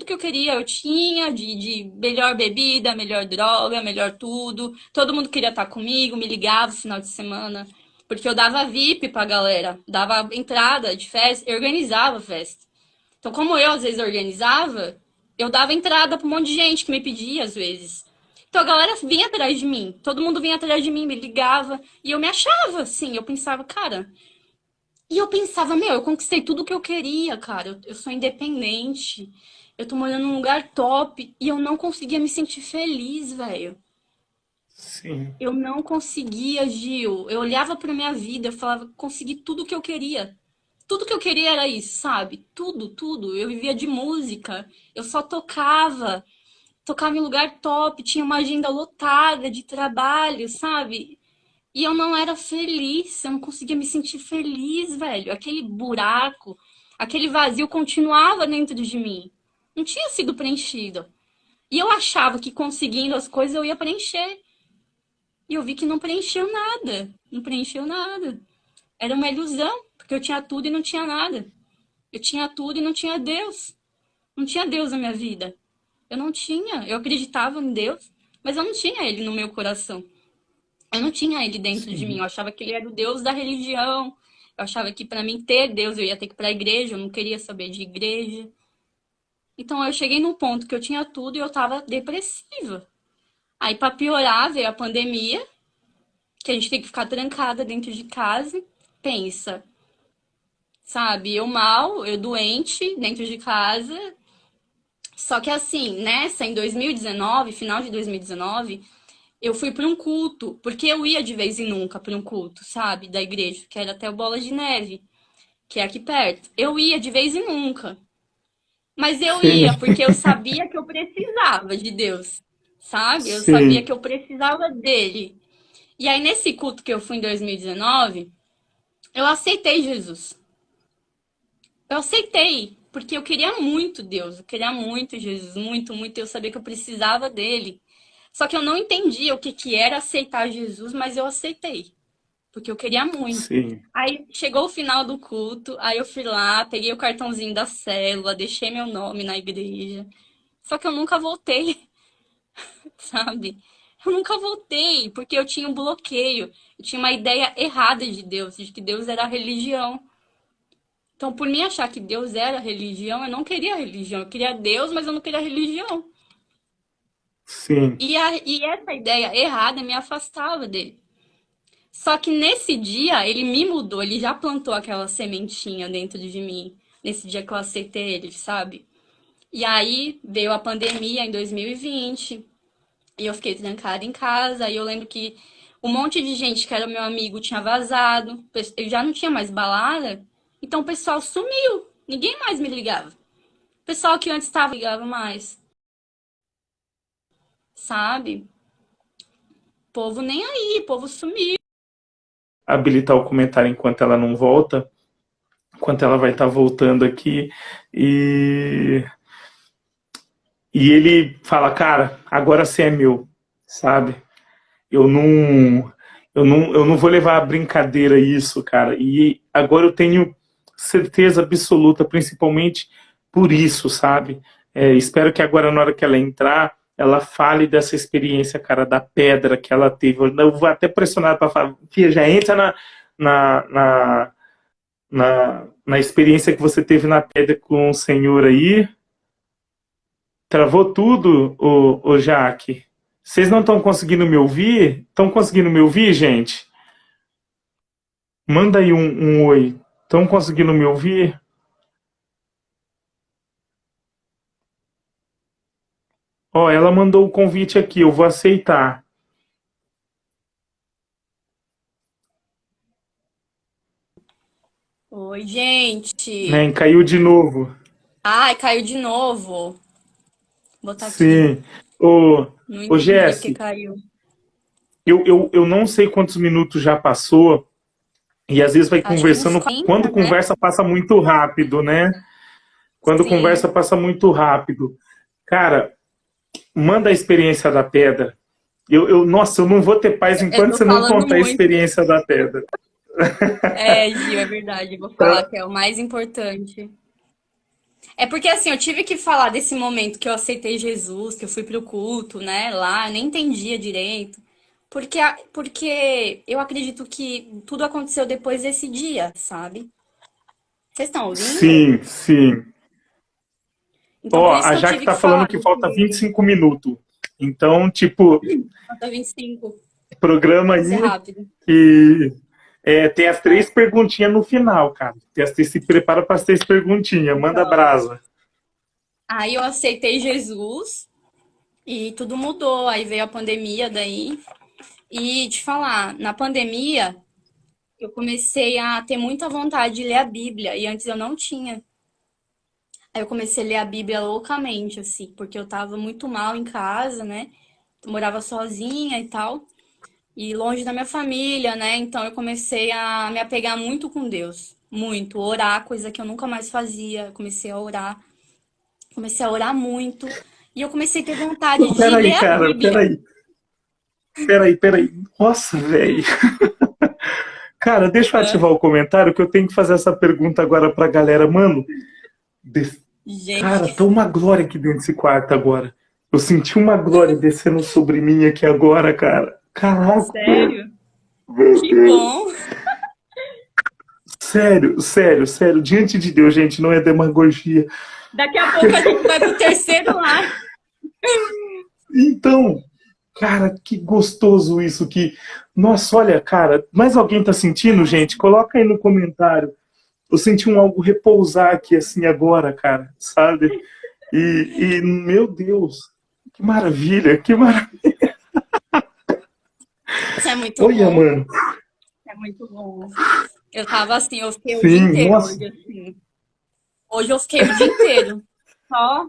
Speaker 2: que eu queria eu tinha, de melhor bebida, melhor droga, melhor tudo. Todo mundo queria estar comigo, me ligava no final de semana, porque eu dava VIP pra galera, dava entrada de festa, eu organizava festa. Então, como eu às vezes organizava, eu dava entrada pra um monte de gente que me pedia às vezes. Então a galera vinha atrás de mim, todo mundo vinha atrás de mim, me ligava, e eu me achava assim, eu pensava, cara. E eu pensava, meu, eu conquistei tudo que eu queria, cara, eu sou independente, eu tô morando num lugar top, e eu não conseguia me sentir feliz, velho.
Speaker 1: Sim.
Speaker 2: Eu não conseguia, Gil. Eu olhava pra minha vida, eu falava, consegui tudo que eu queria. Tudo que eu queria era isso, sabe? Tudo. Eu vivia de música. Eu só tocava em lugar top, tinha uma agenda lotada de trabalho, sabe? E eu não era feliz, eu não conseguia me sentir feliz, velho. Aquele buraco, aquele vazio continuava dentro de mim. Não tinha sido preenchido. E eu achava que conseguindo as coisas eu ia preencher. E eu vi que não preencheu nada. Não preencheu nada. Era uma ilusão, porque eu tinha tudo e não tinha nada. Eu tinha tudo e não tinha Deus. Não tinha Deus na minha vida. Eu não tinha. Eu acreditava em Deus, mas eu não tinha ele no meu coração. Eu não tinha ele dentro de mim.
Speaker 1: Sim.
Speaker 2: Eu achava que ele era o Deus da religião. Eu achava que para mim ter Deus eu ia ter que ir para a igreja. Eu não queria saber de igreja. Então eu cheguei num ponto que eu tinha tudo e eu tava depressiva. Aí para piorar veio a pandemia, que a gente tem que ficar trancada dentro de casa. Pensa, sabe? Eu mal, eu doente dentro de casa. Só que assim, nessa em 2019, final de 2019, eu fui para um culto, porque eu ia de vez em nunca para um culto, sabe, da igreja, que era até o Bola de Neve, que é aqui perto. Eu ia de vez em nunca, mas eu
Speaker 1: Sim.
Speaker 2: ia porque eu sabia que eu precisava de Deus, sabe? Eu sabia
Speaker 1: Sim.
Speaker 2: que eu precisava dele. E aí nesse culto que eu fui em 2019, eu aceitei Jesus. Eu aceitei, porque eu queria muito Deus, eu queria muito Jesus, muito, eu sabia que eu precisava dele. Só que eu não entendia o que que era aceitar Jesus, mas eu aceitei, porque eu queria muito.
Speaker 1: Sim.
Speaker 2: Aí chegou o final do culto, aí eu fui lá, peguei o cartãozinho da célula, deixei meu nome na igreja. Só que eu nunca voltei, sabe? Eu nunca voltei, porque eu tinha um bloqueio. Eu tinha uma ideia errada de Deus, de que Deus era a religião. Então, por mim achar que Deus era a religião, eu não queria a religião. Eu queria Deus, mas eu não queria a religião.
Speaker 1: Sim.
Speaker 2: E essa ideia errada me afastava dele. Só que nesse dia ele me mudou, ele já plantou aquela sementinha dentro de mim, nesse dia que eu aceitei ele, sabe? E aí veio a pandemia em 2020, e eu fiquei trancada em casa, e eu lembro que um monte de gente que era meu amigo tinha vazado, eu já não tinha mais balada, então o pessoal sumiu, ninguém mais me ligava. O pessoal que antes estava ligava mais, sabe? O povo nem aí, o povo sumiu.
Speaker 1: Habilitar o comentário enquanto ela não volta, enquanto ela vai estar voltando aqui. E, e ele fala, cara, agora você é meu, sabe? Eu não, eu não vou levar a brincadeira isso, cara. E agora eu tenho certeza absoluta, principalmente por isso, sabe? Espero que agora, na hora que ela entrar, ela fale dessa experiência, cara, da pedra que ela teve. Eu vou até pressionar para falar, Fia, já entra na, na, na experiência que você teve na pedra com o Senhor aí. Travou tudo, o Jaque? Vocês não estão conseguindo me ouvir? Estão conseguindo me ouvir, gente? Manda aí um oi. Estão conseguindo me ouvir? Ó, ela mandou o convite aqui, eu vou aceitar.
Speaker 2: Oi, gente.
Speaker 1: Né? Caiu de novo.
Speaker 2: Ai, caiu de novo. Vou botar aqui.
Speaker 1: Sim. Ô,
Speaker 2: Não
Speaker 1: ô
Speaker 2: entendi porque
Speaker 1: Jesse,
Speaker 2: caiu.
Speaker 1: eu não sei quantos minutos já passou, e às vezes vai
Speaker 2: Acho que uns
Speaker 1: conversando.
Speaker 2: 40,
Speaker 1: Quando
Speaker 2: né?
Speaker 1: conversa, passa muito rápido, né? Quando conversa,
Speaker 2: Sim.
Speaker 1: passa muito rápido. Cara, manda a experiência da pedra. Nossa, eu não vou ter paz
Speaker 2: Eu
Speaker 1: enquanto
Speaker 2: tô
Speaker 1: você não
Speaker 2: falando
Speaker 1: contar a
Speaker 2: muito.
Speaker 1: experiência da pedra.
Speaker 2: É, Gil, é verdade. Eu vou falar
Speaker 1: Tá?
Speaker 2: que é o mais importante. É porque assim, eu tive que falar desse momento que eu aceitei Jesus, que eu fui pro culto, né, lá, eu nem entendia direito. Porque eu acredito que tudo aconteceu depois desse dia, sabe? Vocês estão ouvindo?
Speaker 1: Sim, sim.
Speaker 2: Então
Speaker 1: Ó,
Speaker 2: por isso
Speaker 1: a
Speaker 2: que eu
Speaker 1: Jaque
Speaker 2: tive
Speaker 1: tá
Speaker 2: que
Speaker 1: falando
Speaker 2: falar
Speaker 1: que falta
Speaker 2: desse
Speaker 1: 25 minutos. Então, tipo,
Speaker 2: nota 25.
Speaker 1: programa
Speaker 2: Vai ser
Speaker 1: aí
Speaker 2: rápido.
Speaker 1: e tem as três perguntinhas no final, cara. Se prepara para as três perguntinhas. Manda
Speaker 2: Então,
Speaker 1: brasa.
Speaker 2: aí eu aceitei Jesus e tudo mudou. Aí veio a pandemia daí. E te falar, na pandemia, eu comecei a ter muita vontade de ler a Bíblia e antes eu não tinha. Aí eu comecei a ler a Bíblia loucamente, assim, porque eu tava muito mal em casa, né? Eu morava sozinha e tal, e longe da minha família, né? Então eu comecei a me apegar muito com Deus, muito, orar, coisa que eu nunca mais fazia. Eu comecei a orar muito, e eu comecei a ter vontade de ler
Speaker 1: Peraí,
Speaker 2: a
Speaker 1: cara,
Speaker 2: Bíblia.
Speaker 1: peraí. Nossa, velho. Cara, deixa eu
Speaker 2: Hã?
Speaker 1: ativar o comentário que eu tenho que fazer essa pergunta agora pra galera. Mano, cara,
Speaker 2: Gente,
Speaker 1: tá uma glória aqui dentro desse quarto agora. Eu senti uma glória descendo sobre mim aqui agora, cara. Caraca,
Speaker 2: sério?
Speaker 1: meu
Speaker 2: Que
Speaker 1: Deus.
Speaker 2: bom!
Speaker 1: Sério, sério, sério. Diante de Deus, gente, não é demagogia.
Speaker 2: Daqui a pouco a gente vai pro terceiro lar.
Speaker 1: Então, cara, que gostoso isso que. Nossa, olha, cara, mais alguém tá sentindo, gente? Coloca aí no comentário. Eu senti um algo repousar aqui assim agora, cara, sabe? Meu Deus, que maravilha, que maravilha.
Speaker 2: Isso é muito
Speaker 1: Olha,
Speaker 2: bom.
Speaker 1: mano.
Speaker 2: É muito bom. Eu tava assim, eu fiquei o dia
Speaker 1: Sim,
Speaker 2: inteiro
Speaker 1: nossa.
Speaker 2: hoje, assim. Hoje eu fiquei o dia inteiro. Só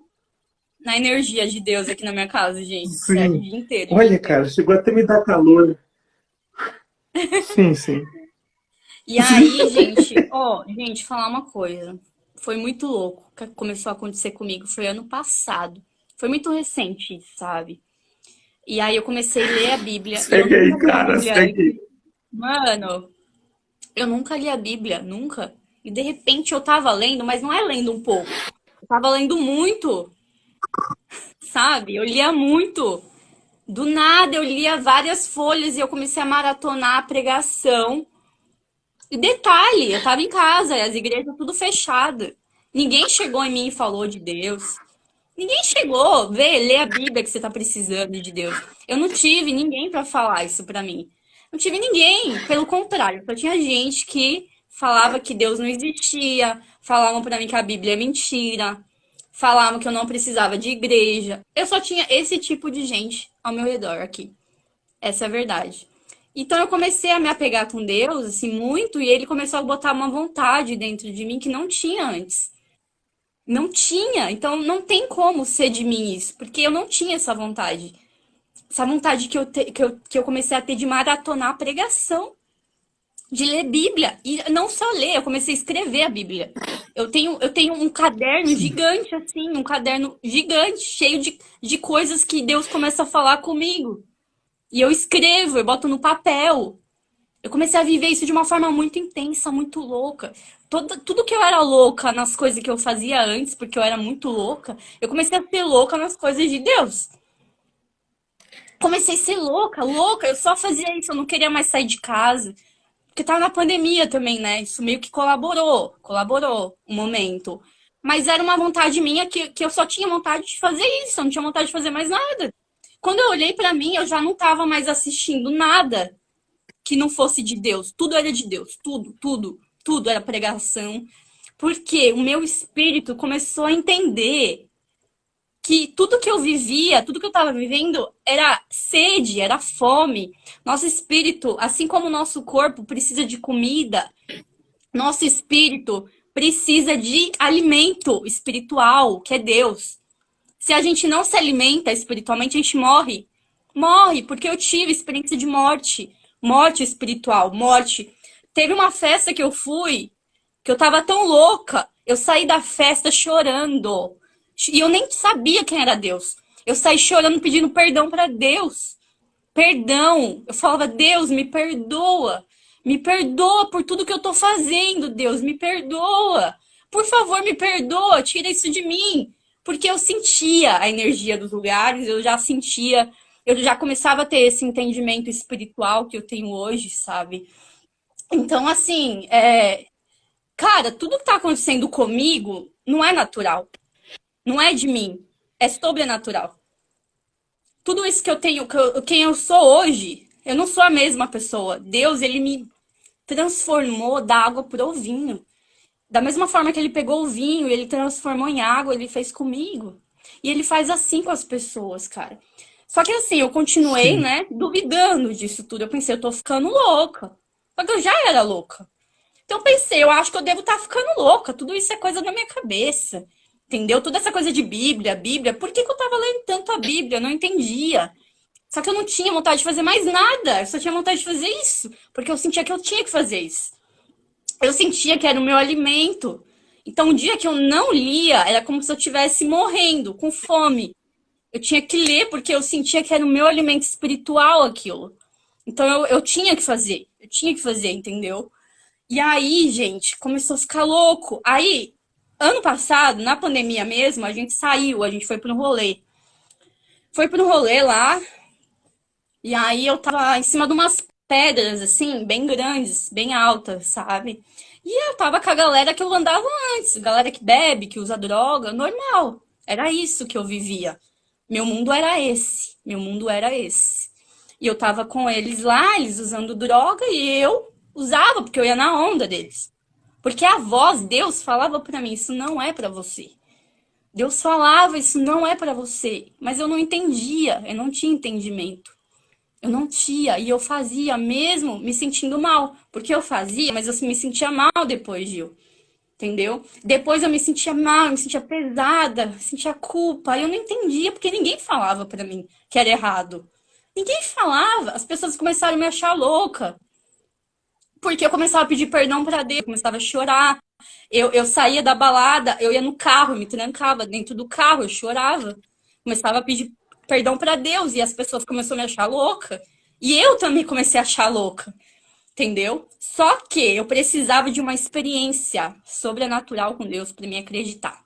Speaker 2: na energia de Deus aqui na minha casa, gente. Sério, o
Speaker 1: Sim.
Speaker 2: dia inteiro, o dia
Speaker 1: Olha, cara,
Speaker 2: inteiro.
Speaker 1: chegou até me dar calor. Sim, sim.
Speaker 2: E aí, gente, ó, gente, falar uma coisa. Foi muito louco que começou a acontecer comigo. Foi ano passado. Foi muito recente, sabe? E aí eu comecei a ler a Bíblia. E eu
Speaker 1: Segue aí,
Speaker 2: nunca li a
Speaker 1: cara,
Speaker 2: Bíblia.
Speaker 1: segue aí.
Speaker 2: Mano, eu nunca li a Bíblia, nunca. E de repente eu tava lendo, mas não é lendo um pouco. Eu tava lendo muito, sabe? Eu lia muito. Do nada eu lia várias folhas e eu comecei a maratonar a pregação. E detalhe, eu tava em casa, as igrejas tudo fechadas. Ninguém chegou em mim e falou de Deus. Ninguém chegou, lê a Bíblia que você tá precisando de Deus. Eu não tive ninguém pra falar isso pra mim. Não tive ninguém, pelo contrário, só tinha gente que falava que Deus não existia, falavam pra mim que a Bíblia é mentira, falavam que eu não precisava de igreja. Eu só tinha esse tipo de gente ao meu redor aqui. Essa é a verdade. Então eu comecei a me apegar com Deus, assim, muito, e ele começou a botar uma vontade dentro de mim que não tinha antes. Não tinha. Então não tem como ser de mim isso, porque eu não tinha essa vontade. Essa vontade que eu comecei a ter de maratonar a pregação, de ler Bíblia. E não só ler, eu comecei a escrever a Bíblia. Eu tenho um caderno gigante, assim, um caderno gigante, cheio de coisas que Deus começa a falar comigo. E eu escrevo, eu boto no papel. Eu comecei a viver isso de uma forma muito intensa, muito louca. Tudo que eu era louca nas coisas que eu fazia antes, porque eu era muito louca, eu comecei a ser louca nas coisas de Deus. Comecei a ser louca, louca, eu só fazia isso, eu não queria mais sair de casa. Porque tava na pandemia também, né? Isso meio que colaborou um momento. Mas era uma vontade minha que eu só tinha vontade de fazer isso, eu não tinha vontade de fazer mais nada. Quando eu olhei pra mim, eu já não tava mais assistindo nada que não fosse de Deus. Tudo era de Deus, tudo era pregação. Porque o meu espírito começou a entender que tudo que eu vivia, tudo que eu estava vivendo era sede, era fome. Nosso espírito, assim como o nosso corpo precisa de comida, nosso espírito precisa de alimento espiritual, que é Deus. Se a gente não se alimenta espiritualmente, a gente morre. Morre, porque eu tive experiência de morte, morte espiritual, morte. Teve uma festa que eu fui, que eu tava tão louca, eu saí da festa chorando. E eu nem sabia quem era Deus. Eu saí chorando, pedindo perdão para Deus. Perdão. Eu falava, Deus, me perdoa. Me perdoa por tudo que eu tô fazendo, Deus, me perdoa. Por favor, me perdoa, tira isso de mim. Porque eu sentia a energia dos lugares, eu já sentia, eu já começava a ter esse entendimento espiritual que eu tenho hoje, sabe? Então, assim, cara, tudo que tá acontecendo comigo não é natural. Não é de mim, é sobrenatural. Tudo isso que eu tenho, quem eu sou hoje, eu não sou a mesma pessoa. Deus, ele me transformou da água pro vinho. Da mesma forma que ele pegou o vinho e ele transformou em água, ele fez comigo. E ele faz assim com as pessoas, cara. Só que assim, eu continuei,
Speaker 1: Sim.
Speaker 2: né, duvidando disso tudo. Eu pensei, eu tô ficando louca. Só que eu já era louca. Então eu pensei, eu acho que eu devo estar ficando louca. Tudo isso é coisa da minha cabeça. Entendeu? Toda essa coisa de Bíblia. Por que eu tava lendo tanto a Bíblia? Eu não entendia. Só que eu não tinha vontade de fazer mais nada. Eu só tinha vontade de fazer isso. Porque eu sentia que eu tinha que fazer isso. Eu sentia que era o meu alimento. Então, o dia que eu não lia, era como se eu estivesse morrendo, com fome. Eu tinha que ler porque eu sentia que era o meu alimento espiritual aquilo. Então, eu tinha que fazer. Eu tinha que fazer, entendeu? E aí, gente, começou a ficar louco. Aí, ano passado, na pandemia mesmo, a gente saiu, a gente foi para um rolê. Foi para um rolê lá, e aí eu tava em cima de umas pedras, assim, bem grandes, bem altas, sabe? E eu tava com a galera que eu andava antes, galera que bebe, que usa droga, normal. Era isso que eu vivia. Meu mundo era esse. Meu mundo era esse. E eu tava com eles lá, eles usando droga, e eu usava, porque eu ia na onda deles. Porque a voz, Deus falava pra mim, isso não é pra você. Deus falava, isso não é pra você. Mas eu não entendia, eu não tinha entendimento. Eu não tinha, e eu fazia mesmo me sentindo mal. Porque eu fazia, mas eu me sentia mal depois, Gil. Entendeu? Depois eu me sentia mal, eu me sentia pesada, sentia culpa. E eu não entendia, porque ninguém falava pra mim que era errado. Ninguém falava. As pessoas começaram a me achar louca. Porque eu começava a pedir perdão pra Deus, começava a chorar. Eu saía da balada, eu ia no carro, eu me trancava dentro do carro, eu chorava. Começava a pedir perdão pra Deus e as pessoas começaram a me achar louca. E eu também comecei a achar louca, entendeu? Só que eu precisava de uma experiência sobrenatural com Deus pra me acreditar,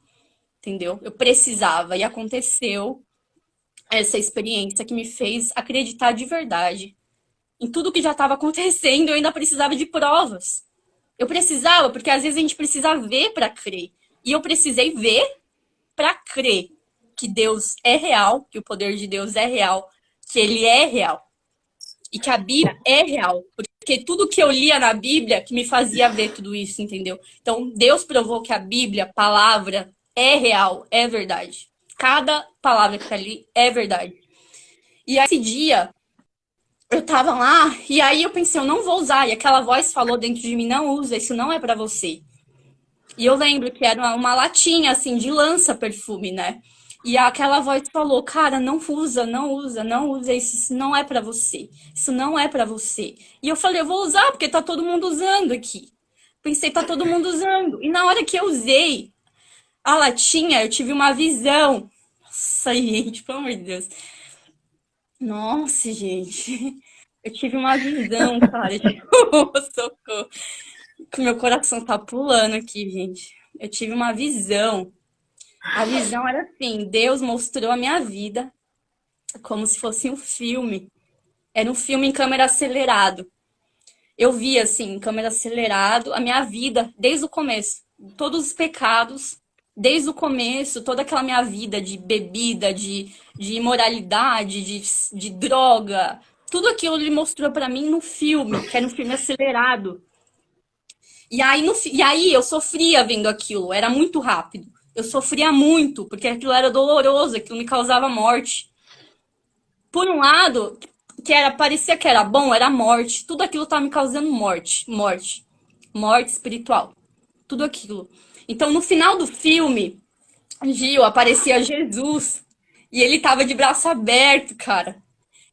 Speaker 2: entendeu? Eu precisava e aconteceu essa experiência que me fez acreditar de verdade em tudo que já estava acontecendo. Eu ainda precisava de provas. Eu precisava, porque às vezes a gente precisa ver para crer. E eu precisei ver para crer que Deus é real, que o poder de Deus é real, que ele é real e que a Bíblia é real. Porque tudo que eu lia na Bíblia que me fazia ver tudo isso, entendeu? Então, Deus provou que a Bíblia, a palavra, é real, é verdade. Cada palavra que tá ali é verdade. E esse dia, eu tava lá, e aí eu pensei, eu não vou usar. E aquela voz falou dentro de mim, não usa, isso não é pra você. E eu lembro que era uma latinha, assim, de lança-perfume, né? E aquela voz falou, cara, não usa, não usa, não usa isso não é pra você. Isso não é pra você. E eu falei, eu vou usar, porque tá todo mundo usando aqui. Pensei, tá todo mundo usando. E na hora que eu usei a latinha, eu tive uma visão. Nossa, gente, pelo amor de Deus. Nossa, gente. Eu tive uma visão, cara, de socorro, que meu coração tá pulando aqui, gente. Eu tive uma visão. A visão era assim, Deus mostrou a minha vida como se fosse um filme. Era um filme em câmera acelerado. Eu vi assim, em câmera acelerado, a minha vida desde o começo, todos os pecados, desde o começo, toda aquela minha vida de bebida, de imoralidade, de droga, tudo aquilo ele mostrou pra mim no filme, que era um filme acelerado. E aí, e aí eu sofria vendo aquilo, era muito rápido. Eu sofria muito, porque aquilo era doloroso, aquilo me causava morte. Por um lado, parecia que era bom, era morte. Tudo aquilo estava me causando morte, morte, morte espiritual. Tudo aquilo. Então, no final do filme, Gil, aparecia Jesus e ele tava de braço aberto, cara.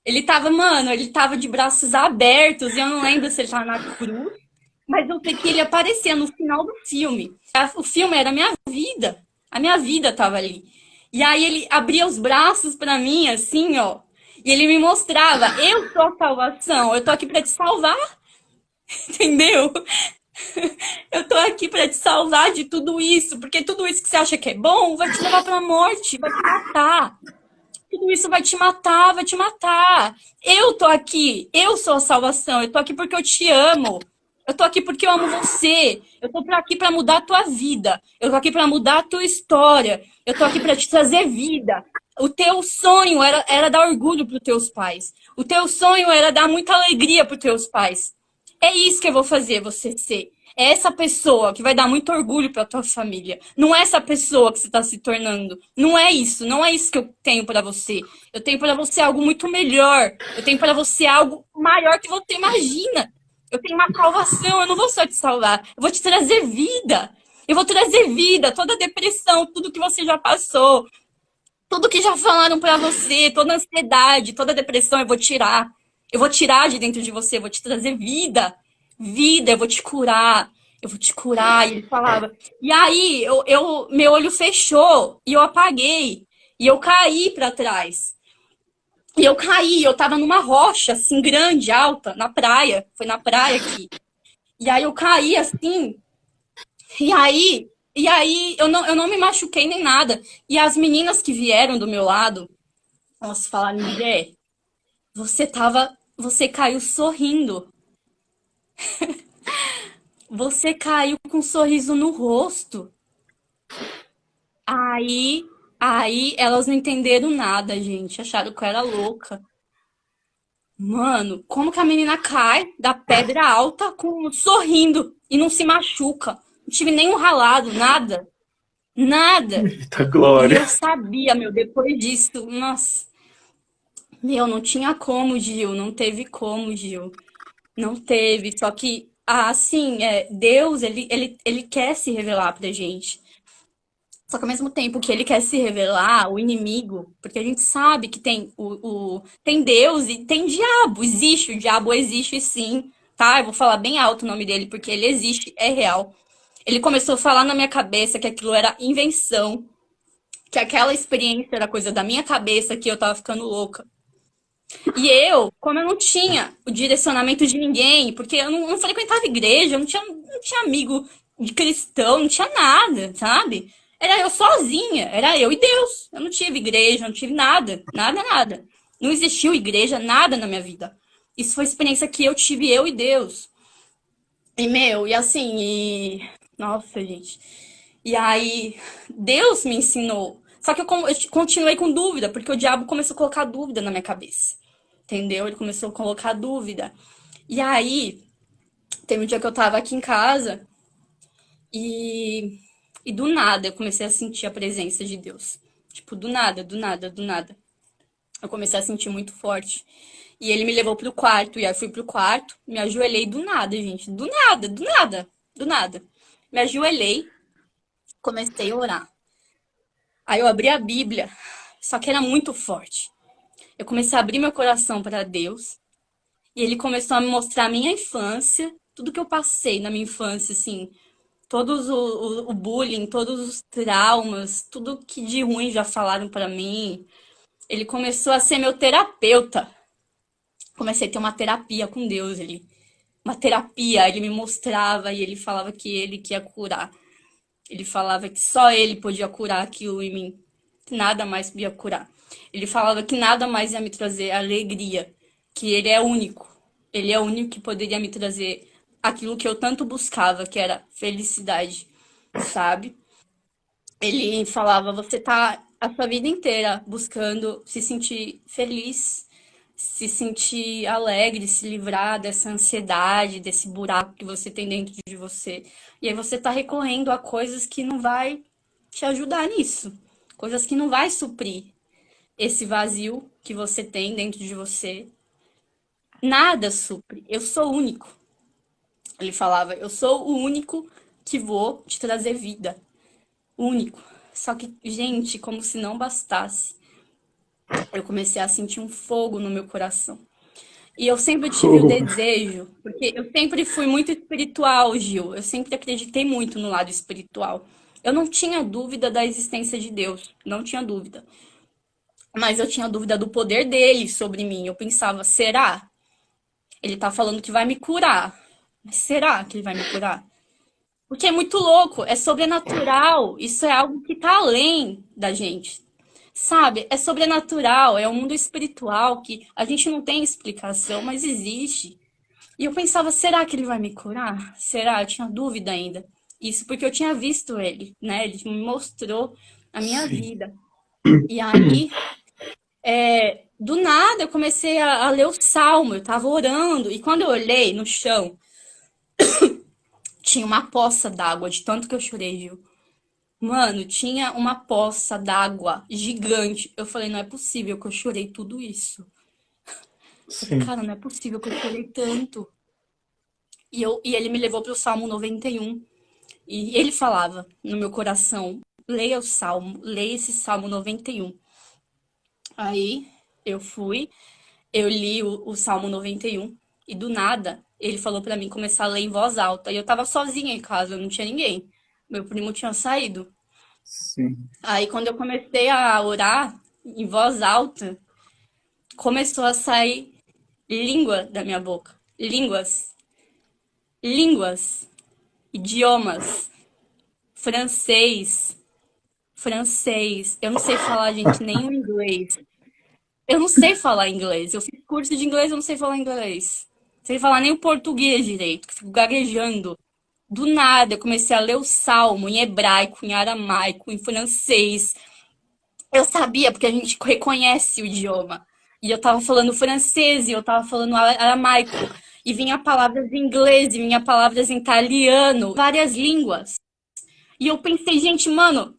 Speaker 2: Ele tava, mano, ele tava de braços abertos e eu não lembro se ele tava na cruz, mas eu sei que ele aparecia no final do filme. O filme era a minha vida. A minha vida tava ali. E aí ele abria os braços pra mim, assim, ó. E ele me mostrava, eu sou a salvação, eu tô aqui pra te salvar, entendeu? Eu tô aqui pra te salvar de tudo isso, porque tudo isso que você acha que é bom vai te levar pra morte, vai te matar. Tudo isso vai te matar, vai te matar. Eu tô aqui, eu sou a salvação, eu tô aqui porque eu te amo. Eu tô aqui porque eu amo você. Eu tô aqui pra mudar a tua vida. Eu tô aqui pra mudar a tua história. Eu tô aqui pra te trazer vida. O teu sonho era dar orgulho pros teus pais. O teu sonho era dar muita alegria pros teus pais. É isso que eu vou fazer você ser. É essa pessoa que vai dar muito orgulho pra tua família. Não é essa pessoa que você tá se tornando. Não é isso. Não é isso que eu tenho pra você. Eu tenho pra você algo muito melhor. Eu tenho pra você algo maior que você imagina. Eu tenho uma salvação. Eu não vou só te salvar. Eu vou te trazer vida. Eu vou trazer vida. Toda a depressão, tudo que você já passou, tudo que já falaram pra você, toda a ansiedade, toda a depressão, eu vou tirar. Eu vou tirar de dentro de você, eu vou te trazer vida. Vida, eu vou te curar. Eu vou te curar. E ele falava. E aí, meu olho fechou e eu apaguei. E eu caí pra trás. E eu caí, eu tava numa rocha, assim, grande, alta, na praia. Foi na praia aqui. E aí eu caí assim, e aí eu não me machuquei nem nada. E as meninas que vieram do meu lado, elas falaram, mulher, você caiu sorrindo. Você caiu com um sorriso no rosto. Aí elas não entenderam nada, gente. Acharam que eu era louca. Mano, como que a menina cai da pedra alta sorrindo e não se machuca? Não tive nenhum ralado, nada. Nada.
Speaker 1: Eita
Speaker 2: E
Speaker 1: glória.
Speaker 2: eu sabia, meu, depois disso, nossa, meu, não tinha como, Gil, não teve como, Gil. Não teve, só que, assim, Deus, ele quer se revelar pra gente. Só que ao mesmo tempo que ele quer se revelar, o inimigo, porque a gente sabe que tem tem Deus e tem diabo, existe, o diabo existe sim, tá? Eu vou falar bem alto o nome dele, porque ele existe, é real. Ele começou a falar na minha cabeça que aquilo era invenção, que aquela experiência era coisa da minha cabeça, que eu tava ficando louca. E eu, como eu não tinha o direcionamento de ninguém, porque eu não frequentava igreja, eu não tinha amigo de cristão, não tinha nada, sabe? Era eu sozinha, era eu e Deus. Eu não tive igreja, não tive nada, nada, nada. Não existiu igreja, nada na minha vida. Isso foi a experiência que eu tive, eu e Deus. E meu, e assim, nossa, gente. E aí, Deus me ensinou. Só que eu continuei com dúvida, porque o diabo começou a colocar dúvida na minha cabeça. Entendeu? Ele começou a colocar dúvida. E aí, teve um dia que eu tava aqui em casa e, e do nada eu comecei a sentir a presença de Deus. Tipo, do nada, do nada, do nada. Eu comecei a sentir muito forte. E ele me levou pro quarto, e aí eu fui pro quarto, me ajoelhei do nada, gente. Do nada, do nada, do nada. Me ajoelhei, comecei a orar. Aí eu abri a Bíblia, só que era muito forte. Eu comecei a abrir meu coração para Deus e ele começou a me mostrar a minha infância, tudo que eu passei na minha infância, assim, todos o bullying, todos os traumas, tudo que de ruim já falaram para mim. Ele começou a ser meu terapeuta. Comecei a ter uma terapia com Deus ali. Uma terapia, ele me mostrava e ele falava que ele que ia curar. Ele falava que só ele podia curar aquilo em mim, que nada mais podia curar. Ele falava que nada mais ia me trazer alegria, que ele é único. Ele é o único que poderia me trazer aquilo que eu tanto buscava, que era felicidade, sabe? Ele falava, você tá a sua vida inteira buscando se sentir feliz, se sentir alegre, se livrar dessa ansiedade, desse buraco que você tem dentro de você. E aí você tá recorrendo a coisas que não vai te ajudar nisso, coisas que não vai suprir esse vazio que você tem dentro de você. Nada supre. Eu sou único. Ele falava, eu sou o único que vou te trazer vida. Único. Só que, gente, como se não bastasse, eu comecei a sentir um fogo no meu coração. E eu sempre tive o
Speaker 1: Oh,
Speaker 2: desejo, porque eu sempre fui muito espiritual, Gil. Eu sempre acreditei muito no lado espiritual. Eu não tinha dúvida da existência de Deus, não tinha dúvida. Mas eu tinha dúvida do poder dele sobre mim. Eu pensava, será? Ele tá falando que vai me curar. Mas será que ele vai me curar? Porque é muito louco, é sobrenatural. Isso é algo que tá além da gente. Sabe? É sobrenatural, é um mundo espiritual que a gente não tem explicação, mas existe. E eu pensava, será que ele vai me curar? Será? Eu tinha dúvida ainda. Isso porque eu tinha visto ele, né? Ele me mostrou a minha
Speaker 1: sim.
Speaker 2: vida. E aí, do nada, eu comecei a ler o salmo. Eu tava orando. E quando eu olhei no chão, tinha uma poça d'água, de tanto que eu chorei, Gil. Mano, tinha uma poça d'água gigante. Eu falei, não é possível que eu chorei tudo isso. Falei,
Speaker 1: Sim.
Speaker 2: cara, não é possível que eu chorei tanto. E ele me levou para o Salmo 91. E ele falava no meu coração: leia o Salmo, leia esse Salmo 91. Aí eu fui, eu li o Salmo 91. E do nada, ele falou para mim começar a ler em voz alta. E eu tava sozinha em casa, não tinha ninguém. Meu primo tinha saído.
Speaker 1: Sim.
Speaker 2: Aí quando eu comecei a orar em voz alta, começou a sair língua da minha boca. Línguas, línguas, idiomas, francês, francês. Eu não sei falar, gente, nenhum inglês. Eu não sei falar inglês. Eu fiz curso de inglês, eu não sei falar inglês. Não sei falar nem o português direito, que fico gaguejando. Do nada, eu comecei a ler o salmo em hebraico, em aramaico, em francês. Eu sabia, porque a gente reconhece o idioma. E eu tava falando francês, e eu tava falando aramaico. E vinha palavras em inglês, e vinha palavras em italiano, várias línguas. E eu pensei, gente, mano,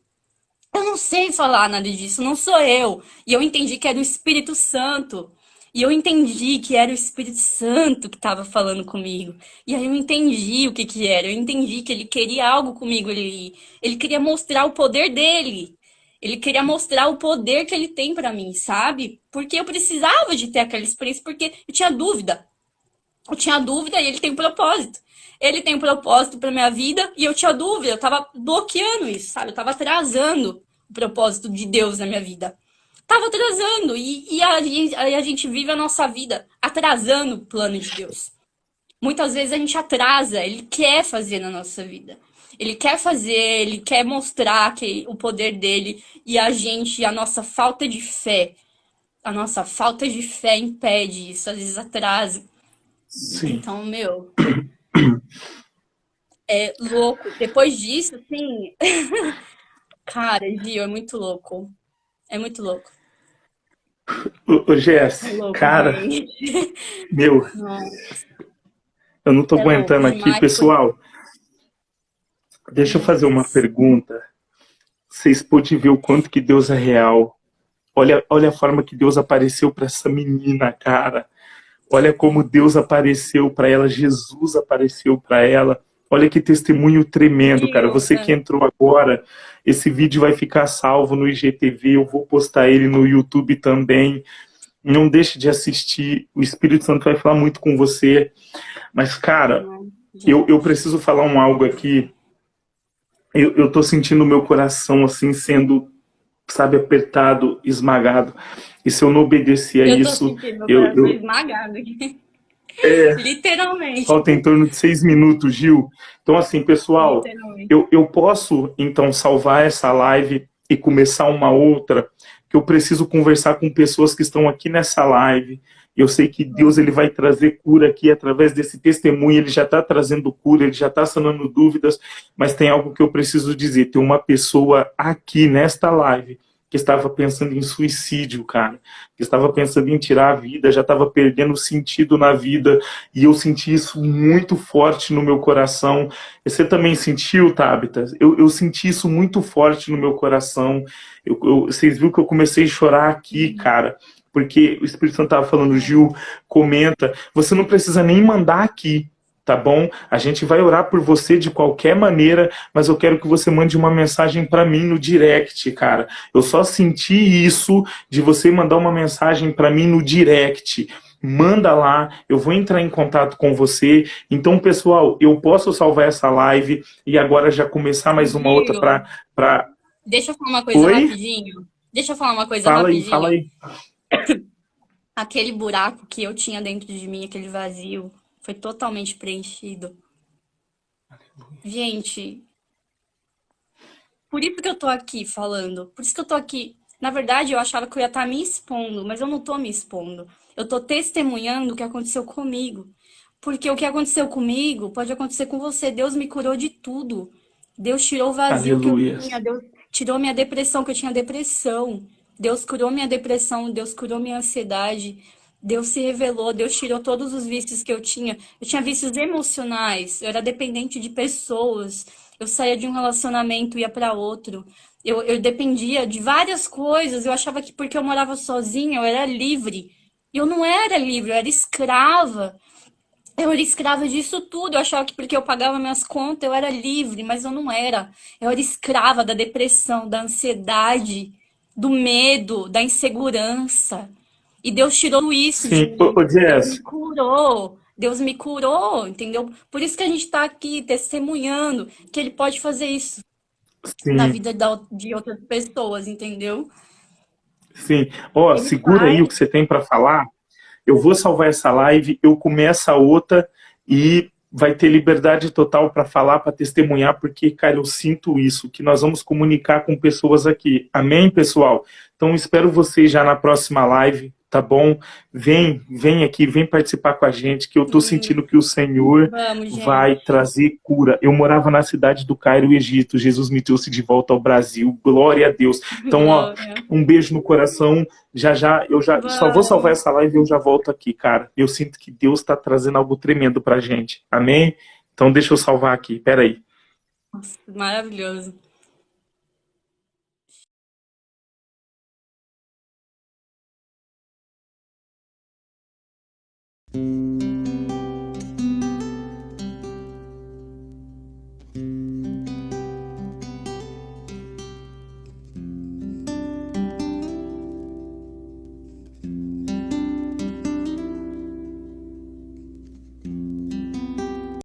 Speaker 2: eu não sei falar nada disso, não sou eu. E eu entendi que era o Espírito Santo. E eu entendi que era o Espírito Santo que estava falando comigo. E aí eu entendi o que que era. Eu entendi que ele queria algo comigo. Ele queria mostrar o poder dele. Ele queria mostrar o poder que ele tem para mim, sabe? Porque eu precisava de ter aquela experiência, porque eu tinha dúvida. Eu tinha dúvida e ele tem um propósito. Ele tem um propósito para minha vida e eu tinha dúvida, eu tava bloqueando isso, sabe? Eu tava atrasando o propósito de Deus na minha vida. Tava atrasando a gente vive a nossa vida atrasando o plano de Deus. Muitas vezes a gente atrasa, ele quer fazer na nossa vida. Ele quer fazer, ele quer mostrar que o poder dele e a nossa falta de fé impede isso, às vezes atrasa.
Speaker 1: Sim.
Speaker 2: Então, meu, é louco. Depois disso, assim, cara, Gil, é muito louco. É muito louco.
Speaker 1: Ô,
Speaker 2: É
Speaker 1: Jess,
Speaker 2: louco,
Speaker 1: cara,
Speaker 2: gente.
Speaker 1: meu,
Speaker 2: Não,
Speaker 1: eu não tô
Speaker 2: é louco
Speaker 1: aguentando aqui,
Speaker 2: demais.
Speaker 1: pessoal. Deixa eu
Speaker 2: Meu
Speaker 1: fazer uma
Speaker 2: Deus.
Speaker 1: pergunta. Vocês podem ver o quanto que Deus é real. Olha a forma que Deus apareceu para essa menina, cara. Olha como Deus apareceu para ela, Jesus apareceu para ela. Olha que testemunho tremendo, cara.
Speaker 2: Gil,
Speaker 1: Você que entrou agora, esse vídeo vai ficar salvo no IGTV, eu vou postar ele no YouTube também. Não deixe de assistir, o Espírito Santo vai falar muito com você. Mas, cara, eu preciso falar algo aqui. Eu tô sentindo o meu coração, assim, sendo sabe, apertado, esmagado. E se eu não obedecer a
Speaker 2: Eu tô
Speaker 1: isso,
Speaker 2: sentindo meu
Speaker 1: eu,
Speaker 2: coração
Speaker 1: eu
Speaker 2: esmagado aqui.
Speaker 1: é,
Speaker 2: Literalmente.
Speaker 1: falta em torno de 6 minutos, Gil. Então, assim, pessoal,
Speaker 2: Literalmente.
Speaker 1: eu posso, então, salvar essa live e começar uma outra, que eu preciso conversar com pessoas que estão aqui nessa live. Eu sei que Deus ele vai trazer cura aqui através desse testemunho, ele já está trazendo cura, ele já está sanando dúvidas, mas tem algo que eu preciso dizer. Tem uma pessoa aqui nesta live que estava pensando em suicídio, cara, que estava pensando em tirar a vida, já estava perdendo sentido na vida, e eu senti isso muito forte no meu coração. Você também sentiu, Tabita? Eu senti isso muito forte no meu coração. Vocês viram que eu comecei a chorar aqui, cara, porque o Espírito Santo estava falando, Gil, comenta, você não precisa nem mandar aqui, tá bom? A gente vai orar por você de qualquer maneira, mas eu quero que você mande uma mensagem para mim no direct, cara. Eu só senti isso de você mandar uma mensagem para mim no direct. Manda lá, eu vou entrar em contato com você. Então, pessoal, eu posso salvar essa live e agora já começar mais uma outra
Speaker 2: Gil,
Speaker 1: para...
Speaker 2: deixa eu falar uma coisa
Speaker 1: Oi?
Speaker 2: rapidinho. Deixa eu falar uma coisa
Speaker 1: Fala aí, fala
Speaker 2: rapidinho.
Speaker 1: aí.
Speaker 2: Aquele buraco que eu tinha dentro de mim, aquele vazio, foi totalmente preenchido. Gente, por isso que eu tô aqui falando. Por isso que eu tô aqui. Na verdade, eu achava que eu ia estar me expondo, mas eu não tô me expondo. Eu tô testemunhando o que aconteceu comigo. Porque o que aconteceu comigo pode acontecer com você. Deus me curou de tudo. Deus tirou o vazio que eu
Speaker 1: Aleluia.
Speaker 2: tinha. Deus tirou minha depressão, que eu tinha depressão. Deus curou minha depressão. Deus curou minha ansiedade. Deus se revelou. Deus tirou todos os vícios que eu tinha. Eu tinha vícios emocionais. Eu era dependente de pessoas. Eu saía de um relacionamento, ia para outro. Eu dependia de várias coisas. Eu achava que porque eu morava sozinha, eu era livre. E eu não era livre, eu era escrava. Eu era escrava disso tudo. Eu achava que porque eu pagava minhas contas, eu era livre, mas eu não era. Eu era escrava da depressão, da ansiedade, do medo, da insegurança. E Deus tirou isso de
Speaker 1: Sim, ô,
Speaker 2: mim. Deus me
Speaker 1: Jess,
Speaker 2: curou. Deus me curou, entendeu? Por isso que a gente tá aqui testemunhando que ele pode fazer isso na
Speaker 1: sim,
Speaker 2: vida de outras pessoas, entendeu?
Speaker 1: sim. Ó,
Speaker 2: Ele
Speaker 1: segura aí o
Speaker 2: faz.
Speaker 1: que você tem para falar. Eu vou salvar essa live, eu começo a outra e vai ter liberdade total para falar, para testemunhar, porque, cara, eu sinto isso, que nós vamos comunicar com pessoas aqui. Amém, pessoal? Então, espero vocês já na próxima live, tá bom? Vem aqui, vem participar com a gente, que eu tô
Speaker 2: Sim,
Speaker 1: sentindo que o Senhor
Speaker 2: vamos,
Speaker 1: vai
Speaker 2: gente.
Speaker 1: trazer cura. Eu morava na cidade do Cairo, Egito. Jesus me trouxe de volta ao Brasil. Glória a Deus. Então, ó,
Speaker 2: Glória.
Speaker 1: um beijo no coração. Eu já só vou salvar
Speaker 2: Vamos.
Speaker 1: essa live e eu já volto aqui, cara. Eu sinto que Deus está trazendo algo tremendo pra gente. Amém? Então deixa eu salvar aqui. Pera aí.
Speaker 2: Nossa, maravilhoso.